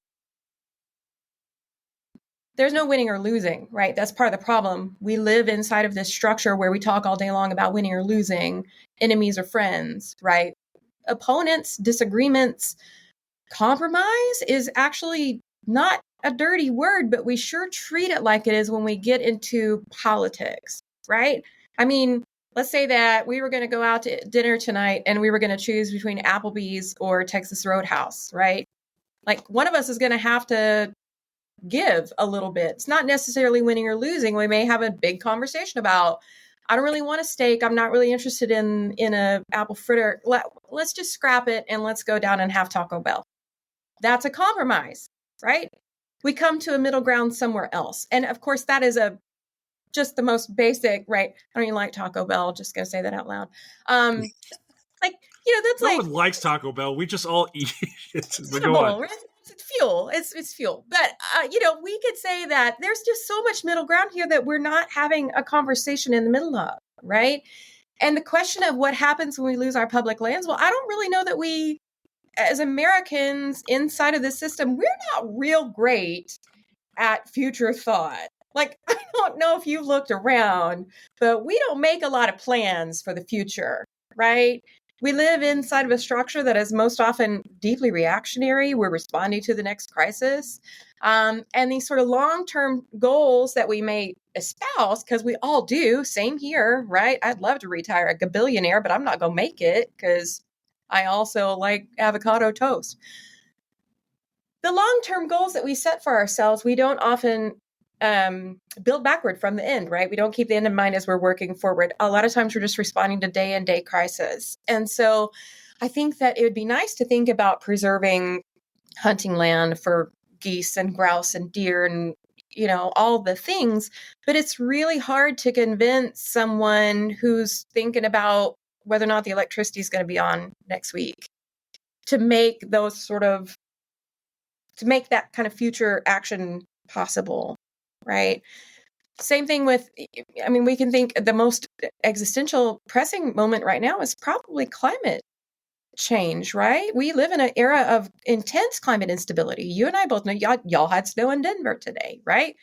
There's no winning or losing, right? That's part of the problem. We live inside of this structure where we talk all day long about winning or losing, enemies or friends, right? Opponents, disagreements, compromise is actually not a dirty word, but we sure treat it like it is when we get into politics, right? I mean, let's say that we were going to go out to dinner tonight and we were going to choose between Applebee's or Texas Roadhouse, right? Like one of us is going to have to give a little bit. It's not necessarily winning or losing. We may have a big conversation about, I don't really want a steak. I'm not really interested in a apple fritter. Let's just scrap it and let's go down and have Taco Bell. That's a compromise, right? We come to a middle ground somewhere else. And of course, that is just the most basic, right? I don't even like Taco Bell. Just gonna say that out loud. That's no like one likes Taco Bell. We just all eat it. it's edible, right? It's fuel. It's fuel. But we could say that there's just so much middle ground here that we're not having a conversation in the middle of, right? And the question of what happens when we lose our public lands, well, I don't really know that we, as Americans inside of this system, we're not real great at future thought. Like, I don't know if you've looked around, but we don't make a lot of plans for the future, right? We live inside of a structure that is most often deeply reactionary. We're responding to the next crisis. And these sort of long-term goals that we may espouse, because we all do, same here, right? I'd love to retire a billionaire, but I'm not going to make it because I also like avocado toast. The long-term goals that we set for ourselves, we don't often build backward from the end, right? We don't keep the end in mind as we're working forward. A lot of times we're just responding to day-and-day crisis. And so I think that it would be nice to think about preserving hunting land for geese and grouse and deer and, all the things. But it's really hard to convince someone who's thinking about whether or not the electricity is going to be on next week to make that kind of future action possible, right? Same thing with, we can think the most existential pressing moment right now is probably climate change, right? We live in an era of intense climate instability. You and I both know y'all had snow in Denver today, right?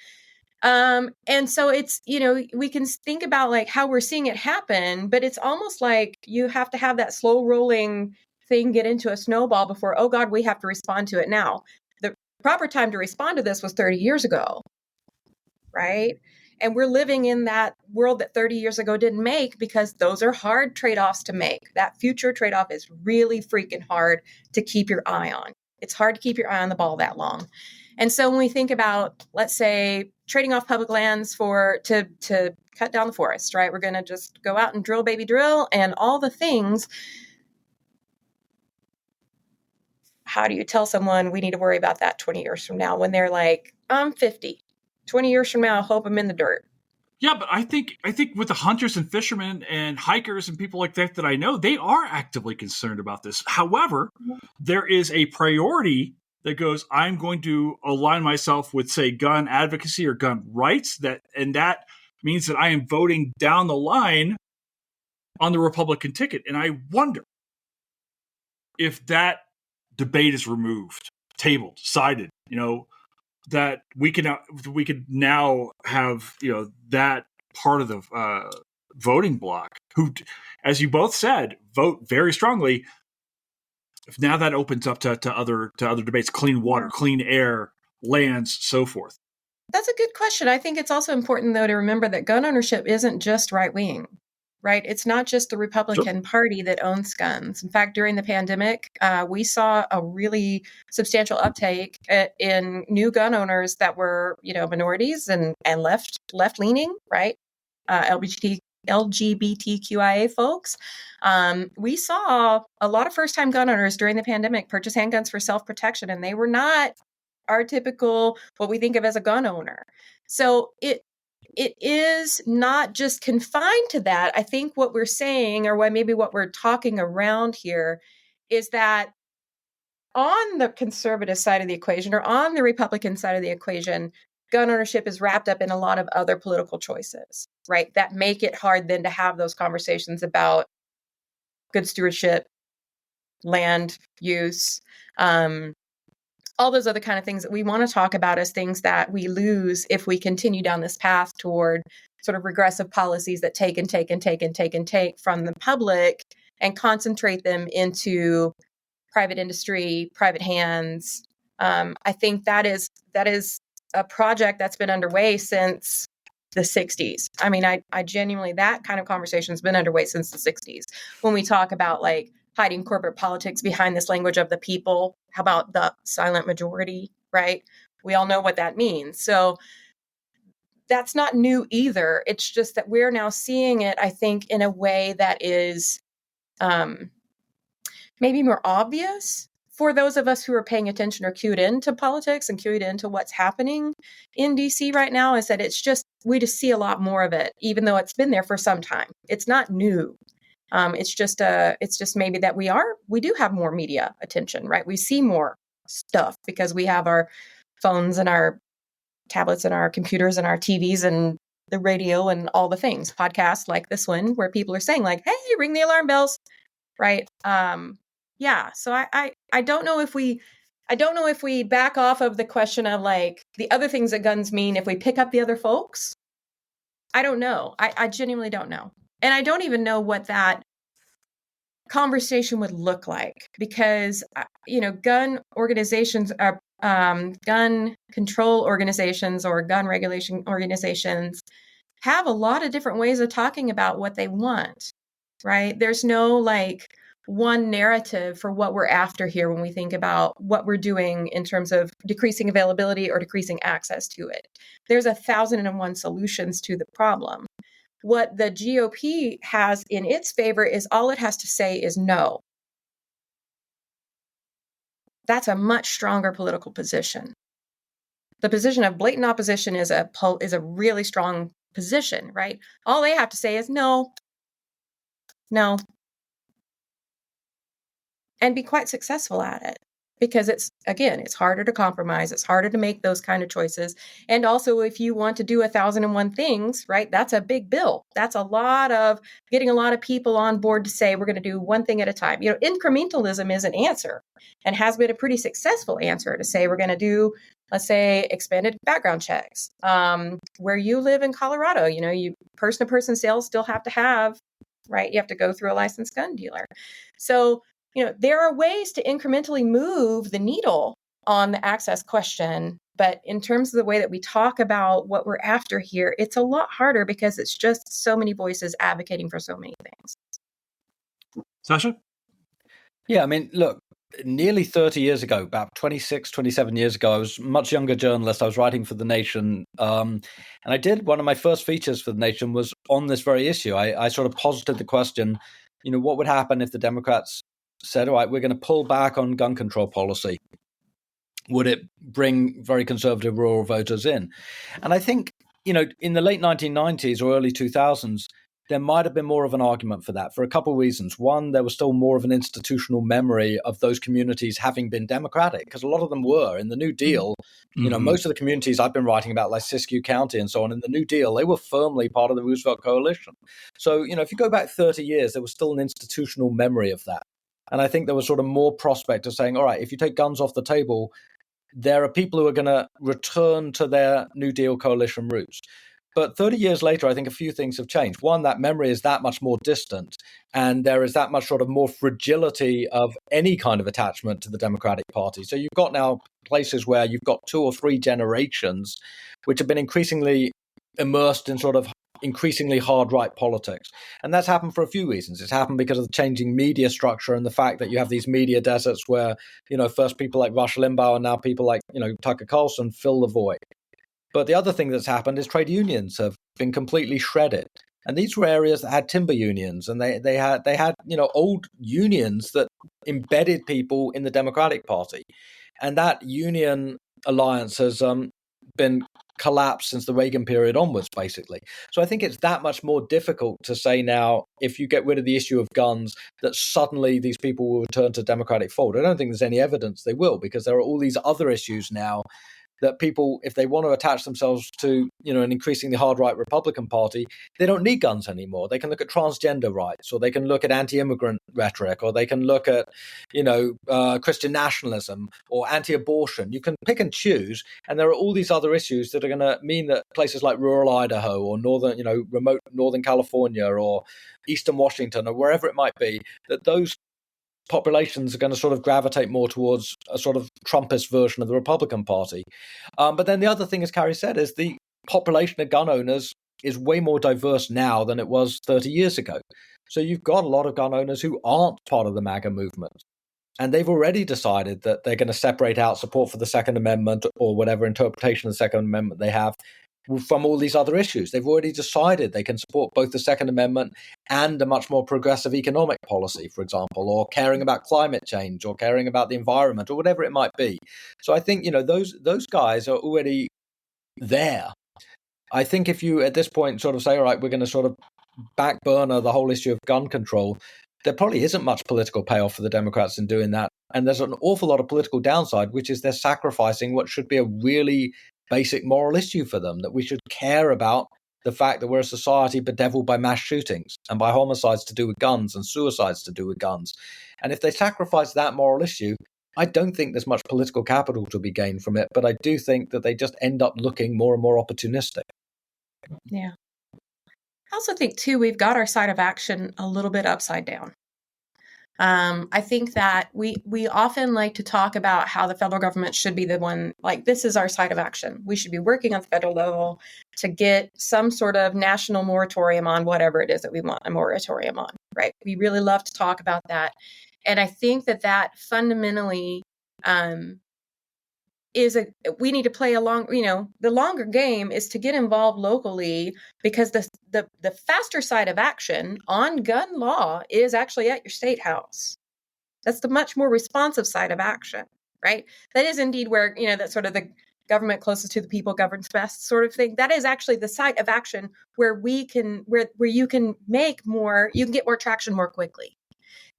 And so it's, we can think about like how we're seeing it happen, but it's almost like you have to have that slow rolling thing get into a snowball before, oh God, we have to respond to it now. The proper time to respond to this was 30 years ago, right? And we're living in that world that 30 years ago didn't make because those are hard trade-offs to make. That future trade-off is really freaking hard to keep your eye on. It's hard to keep your eye on the ball that long. And so when we think about, let's say, trading off public lands to cut down the forest, right? We're going to just go out and drill, baby, drill, and all the things. How do you tell someone we need to worry about that 20 years from now when they're like, I'm 50. 20 years from now, I hope I'm in the dirt. Yeah, but I think with the hunters and fishermen and hikers and people like that I know, they are actively concerned about this. However, there is a priority that goes, I'm going to align myself with, say, gun advocacy or gun rights, that means that I am voting down the line on the Republican ticket. And I wonder if that debate is removed, tabled, decided, that we could now have, that part of the voting bloc who, as you both said, vote very strongly. If now that opens up to other debates, clean water, clean air, lands, so forth. That's a good question. I think it's also important, though, to remember that gun ownership isn't just right wing. right? It's not just the Republican Party that owns guns. In fact, during the pandemic, we saw a really substantial uptake in new gun owners that were, minorities and left leaning, right? LGBTQIA folks. We saw a lot of first time gun owners during the pandemic purchase handguns for self protection, and they were not our typical what we think of as a gun owner. So it is not just confined to that. I think what we're saying, or what we're talking around here, is that on the conservative side of the equation, or on the Republican side of the equation, gun ownership is wrapped up in a lot of other political choices, right? That make it hard then to have those conversations about good stewardship, land use, all those other kind of things that we want to talk about as things that we lose if we continue down this path toward sort of regressive policies that take from the public and concentrate them into private industry, private hands. I think that is a project that's been underway since the 60s. I mean, I genuinely, that kind of conversation has been underway since the 60s. When we talk about like hiding corporate politics behind this language of the people, how about the silent majority, right? We all know what that means. So that's not new either. It's just that we're now seeing it, I think, in a way that is maybe more obvious for those of us who are paying attention or cued into politics and cued into what's happening in DC right now, is that it's just, we just see a lot more of it, even though it's been there for some time. It's not new. It's just maybe that we do have more media attention, right? We see more stuff because we have our phones and our tablets and our computers and our TVs and the radio and all the things, podcasts like this one, where people are saying like, hey, ring the alarm bells, right? Yeah. So I don't know if we back off of the question of like the other things that guns mean, if we pick up the other folks. I don't know. I genuinely don't know. And I don't even know what that conversation would look like, because, gun organizations are, gun control organizations or gun regulation organizations have a lot of different ways of talking about what they want, right? There's no like one narrative for what we're after here when we think about what we're doing in terms of decreasing availability or decreasing access to it. There's 1,001 solutions to the problem. What the GOP has in its favor is all it has to say is no. That's a much stronger political position. The position of blatant opposition is a really strong position, right? All they have to say is no, and be quite successful at it. Because it's harder to compromise. It's harder to make those kind of choices. And also, if you want to do 1,001 things, right, that's a big bill. That's a lot of getting a lot of people on board to say, we're going to do one thing at a time. Incrementalism is an answer and has been a pretty successful answer to say, we're going to do, let's say, expanded background checks. Where you live in Colorado, you person-to-person sales still have to have, right? You have to go through a licensed gun dealer. So, there are ways to incrementally move the needle on the access question, but in terms of the way that we talk about what we're after here, it's a lot harder because it's just so many voices advocating for so many things. Sasha? Yeah, I mean, look, nearly 30 years ago, about 26, 27 years ago, I was a much younger journalist. I was writing for The Nation. And I did one of my first features for The Nation was on this very issue. I sort of posited the question, what would happen if the Democrats said, all right, we're going to pull back on gun control policy? Would it bring very conservative rural voters in? And I think, in the late 1990s or early 2000s, there might have been more of an argument for that for a couple of reasons. One, there was still more of an institutional memory of those communities having been Democratic, because a lot of them were. In the New Deal, most of the communities I've been writing about, like Siskiyou County and so on, in the New Deal, they were firmly part of the Roosevelt coalition. So, if you go back 30 years, there was still an institutional memory of that. And I think there was sort of more prospect of saying, all right, if you take guns off the table, there are people who are going to return to their New Deal coalition roots. But 30 years later, I think a few things have changed. One, that memory is that much more distant, and there is that much sort of more fragility of any kind of attachment to the Democratic Party. So you've got now places where you've got 2 or 3 generations which have been increasingly immersed in sort of increasingly hard right politics. And that's happened for a few reasons. It's happened because of the changing media structure and the fact that you have these media deserts where, first people like Rush Limbaugh and now people like, Tucker Carlson fill the void. But the other thing that's happened is trade unions have been completely shredded. And these were areas that had timber unions, and they had old unions that embedded people in the Democratic Party. And that union alliance has been collapsed since the Reagan period onwards, basically. So I think it's that much more difficult to say now, if you get rid of the issue of guns, that suddenly these people will return to Democratic fold. I don't think there's any evidence they will, because there are all these other issues now that people, if they want to attach themselves to, an increasingly hard right Republican Party, they don't need guns anymore. They can look at transgender rights, or they can look at anti-immigrant rhetoric, or they can look at, Christian nationalism or anti-abortion. You can pick and choose, and there are all these other issues that are going to mean that places like rural Idaho or remote Northern California or Eastern Washington or wherever it might be, that those populations are going to sort of gravitate more towards a sort of Trumpist version of the Republican Party. But then the other thing, as Cari said, is the population of gun owners is way more diverse now than it was 30 years ago. So you've got a lot of gun owners who aren't part of the MAGA movement. And they've already decided that they're going to separate out support for the Second Amendment or whatever interpretation of the Second Amendment they have from all these other issues. They've already decided they can support both the Second Amendment and a much more progressive economic policy, for example, or caring about climate change or caring about the environment or whatever it might be. So I think, those guys are already there. I think if you at this point sort of say, all right, we're going to sort of back burner the whole issue of gun control, there probably isn't much political payoff for the Democrats in doing that. And there's an awful lot of political downside, which is they're sacrificing what should be a really basic moral issue for them, that we should care about the fact that we're a society bedeviled by mass shootings and by homicides to do with guns and suicides to do with guns. And if they sacrifice that moral issue, I don't think there's much political capital to be gained from it, but I do think that they just end up looking more and more opportunistic. Yeah. I also think, too, we've got our side of action a little bit upside down. I think that we often like to talk about how the federal government should be the one, like, this is our side of action. We should be working on the federal level to get some sort of national moratorium on whatever it is that we want a moratorium on, right? We really love to talk about that. And I think that fundamentally we need to play along, the longer game is to get involved locally, because the faster side of action on gun law is actually at your state house. That's the much more responsive side of action, right? That is indeed where, that sort of the government closest to the people governs best sort of thing. That is actually the side of action where you can get more traction more quickly.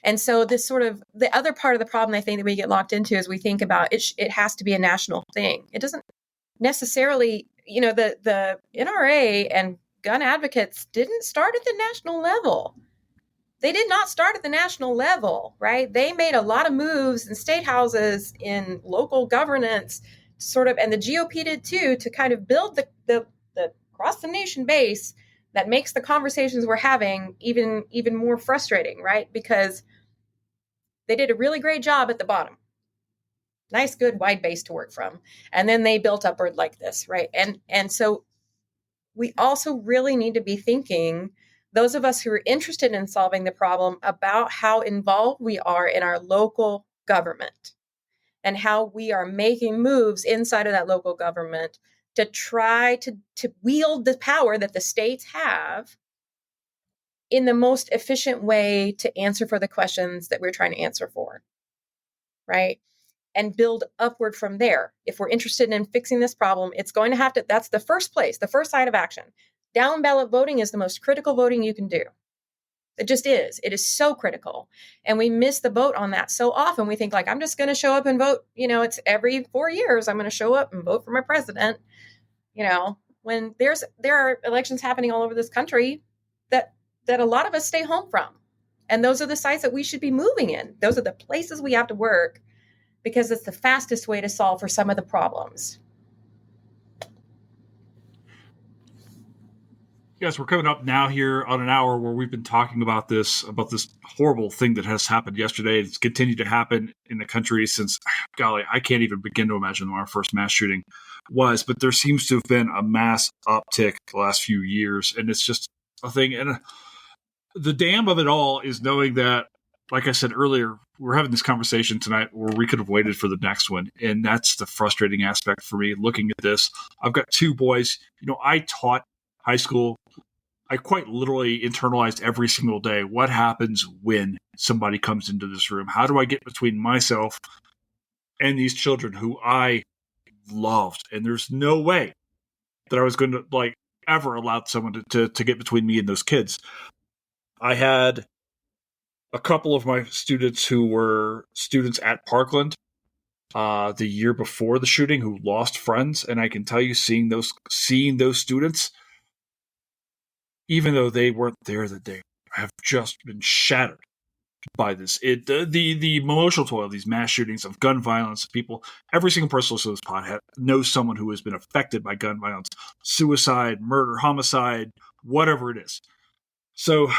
And so this sort of the other part of the problem I think that we get locked into is we think about it has to be a national thing. It doesn't necessarily, the NRA and gun advocates didn't start at the national level. They did not start at the national level, right? They made a lot of moves in state houses, in local governance, and the GOP did too, to kind of build the across the nation base that makes the conversations we're having even more frustrating, right? Because they did a really great job at the bottom. Nice, good, wide base to work from. And then they built upward like this, right? And so we also really need to be thinking, those of us who are interested in solving the problem, about how involved we are in our local government and how we are making moves inside of that local government to try to wield the power that the states have in the most efficient way to answer for the questions that we're trying to answer for, right? And build upward from there. If we're interested in fixing this problem, it's going to have to, that's the first place, the first side of action. Down ballot voting is the most critical voting you can do. It just is. It is so critical. And we miss the boat on that so often. We think, like, I'm just going to show up and vote. It's every 4 years I'm going to show up and vote for my president. When there are elections happening all over this country that a lot of us stay home from. And those are the sites that we should be moving in. Those are the places we have to work, because it's the fastest way to solve for some of the problems. Yes, we're coming up now here on an hour where we've been talking about this horrible thing that has happened yesterday. It's continued to happen in the country since, golly, I can't even begin to imagine when our first mass shooting was. But there seems to have been a mass uptick the last few years, and it's just a thing. And the damn of it all is knowing that, like I said earlier, we're having this conversation tonight where we could have waited for the next one. And that's the frustrating aspect for me looking at this. I've got two boys. I taught high school. I quite literally internalized every single day. What happens when somebody comes into this room? How do I get between myself and these children who I loved? And there's no way that I was going to ever allow someone to get between me and those kids. I had a couple of my students who were students at Parkland the year before the shooting who lost friends, and I can tell you, seeing those students, even though they weren't there that day, have just been shattered by this. The emotional toll of these mass shootings, of gun violence, people, every single person listening to this pod knows someone who has been affected by gun violence, suicide, murder, homicide, whatever it is. So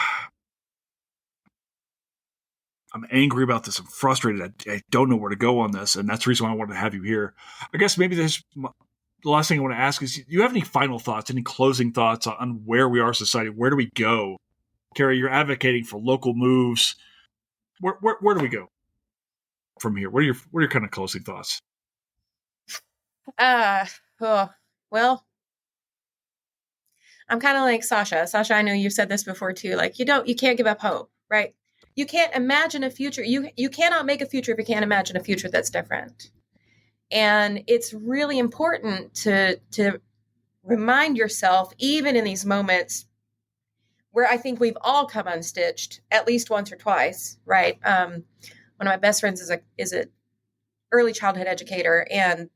I'm angry about this. I'm frustrated. I don't know where to go on this, and that's the reason why I wanted to have you here. I guess maybe the last thing I want to ask is, do you have any final thoughts, any closing thoughts on where we are as a society? Where do we go? Cari, you're advocating for local moves. Where do we go from here? What are your kind of closing thoughts? Well, I'm kind of like Sasha. Sasha, I know you've said this before too. You can't give up hope, right? You can't imagine a future. You cannot make a future if you can't imagine a future that's different. And it's really important to remind yourself, even in these moments where I think we've all come unstitched at least once or twice, right? One of my best friends is a early childhood educator, and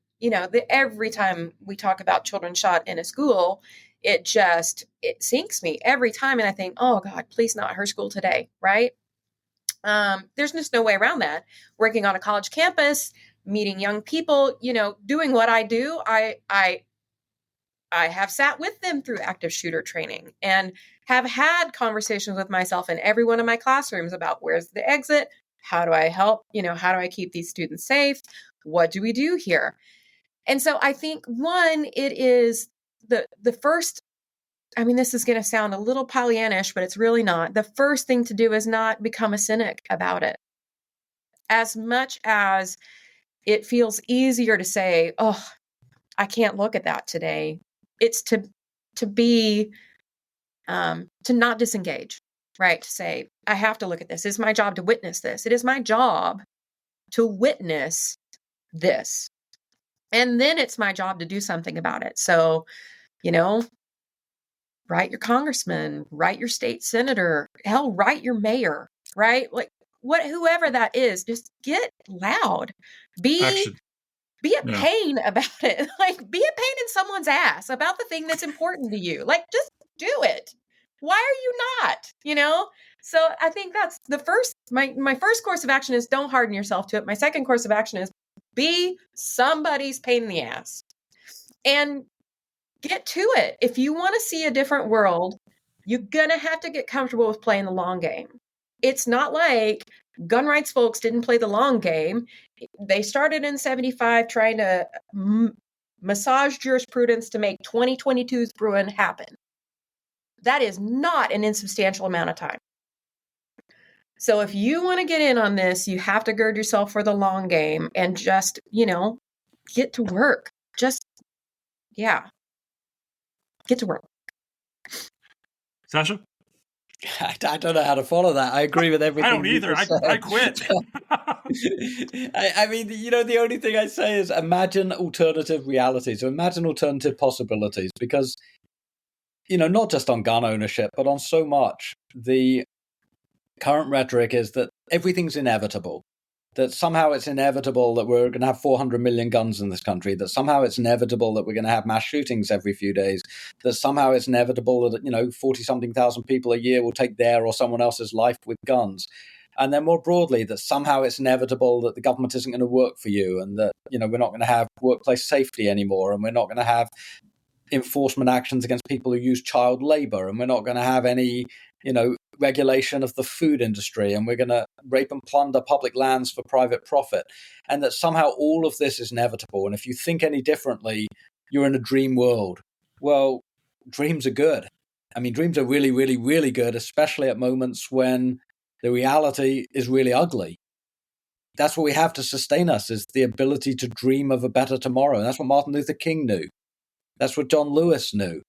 every time we talk about children shot in a school, it sinks me every time, and I think, oh God, please not her school today, right? There's just no way around that. Working on a college campus, meeting young people, doing what I do, I have sat with them through active shooter training and have had conversations with myself in every one of my classrooms about where's the exit, how do I help, how do I keep these students safe, what do we do here? And so I think, one, it is the first, this is going to sound a little Pollyannish, but it's really not. The first thing to do is not become a cynic about it. As much as it feels easier to say, oh, I can't look at that today, it's to not disengage, right? To say, I have to look at this. It's my job to witness this. It is my job to witness this. And then it's my job to do something about it. So, write your congressman, write your state senator, hell, write your mayor, right? Whoever that is, just get loud. Be a pain about it. Be a pain in someone's ass about the thing that's important to you. Just do it. Why are you not? So I think that's the first, my first course of action is don't harden yourself to it. My second course of action is be somebody's pain in the ass and get to it. If you want to see a different world, you're going to have to get comfortable with playing the long game. It's not like gun rights folks didn't play the long game. They started in 1975 trying to massage jurisprudence to make 2022's Bruin happen. That is not an insubstantial amount of time. So if you want to get in on this, you have to gird yourself for the long game and just, get to work. Get to work. Sasha? I don't know how to follow that. I agree with everything. I don't either. I quit. I mean, the only thing I say is imagine alternative realities, or imagine alternative possibilities, because, not just on gun ownership, but on so much, the current rhetoric is that everything's inevitable, that somehow it's inevitable that we're going to have 400 million guns in this country, that somehow it's inevitable that we're going to have mass shootings every few days, that somehow it's inevitable that, 40-something thousand people a year will take their or someone else's life with guns. And then more broadly, that somehow it's inevitable that the government isn't going to work for you, and that, we're not going to have workplace safety anymore, and we're not going to have enforcement actions against people who use child labor, and we're not going to have any, regulation of the food industry, and we're going to rape and plunder public lands for private profit, and that somehow all of this is inevitable. And if you think any differently, you're in a dream world. Well, dreams are good. I mean, dreams are really, really, really good, especially at moments when the reality is really ugly. That's what we have to sustain us, is the ability to dream of a better tomorrow. And that's what Martin Luther King knew. That's what John Lewis knew.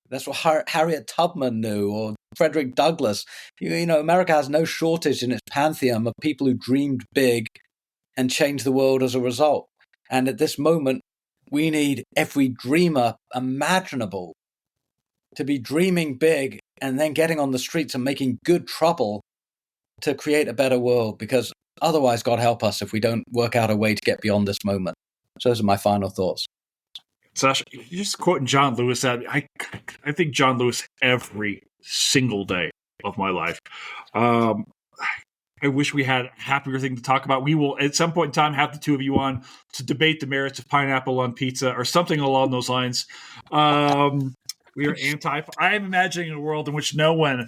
That's what Harriet Tubman knew, or Frederick Douglass. America has no shortage in its pantheon of people who dreamed big and changed the world as a result. And at this moment, we need every dreamer imaginable to be dreaming big and then getting on the streets and making good trouble to create a better world, because otherwise, God help us if we don't work out a way to get beyond this moment. So those are my final thoughts. Sasha, you're just quoting John Lewis. I think John Lewis every single day of my life. I wish we had a happier thing to talk about. We will, at some point in time, have the two of you on to debate the merits of pineapple on pizza or something along those lines. We are anti. I'm imagining a world in which no one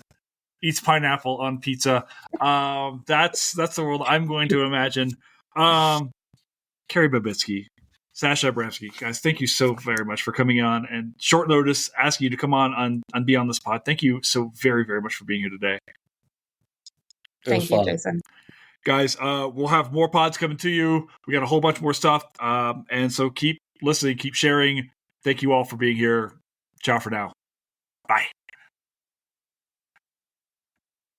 eats pineapple on pizza. That's the world I'm going to imagine. Cari Babitzke, Sasha Abramsky, guys, thank you so very much for coming on and short notice asking you to come on Be on this pod. Thank you so very, very much for being here today. Thank you, Jason. Guys, we'll have more pods coming to you. We got a whole bunch more stuff. And so keep listening, keep sharing. Thank you all for being here. Ciao for now.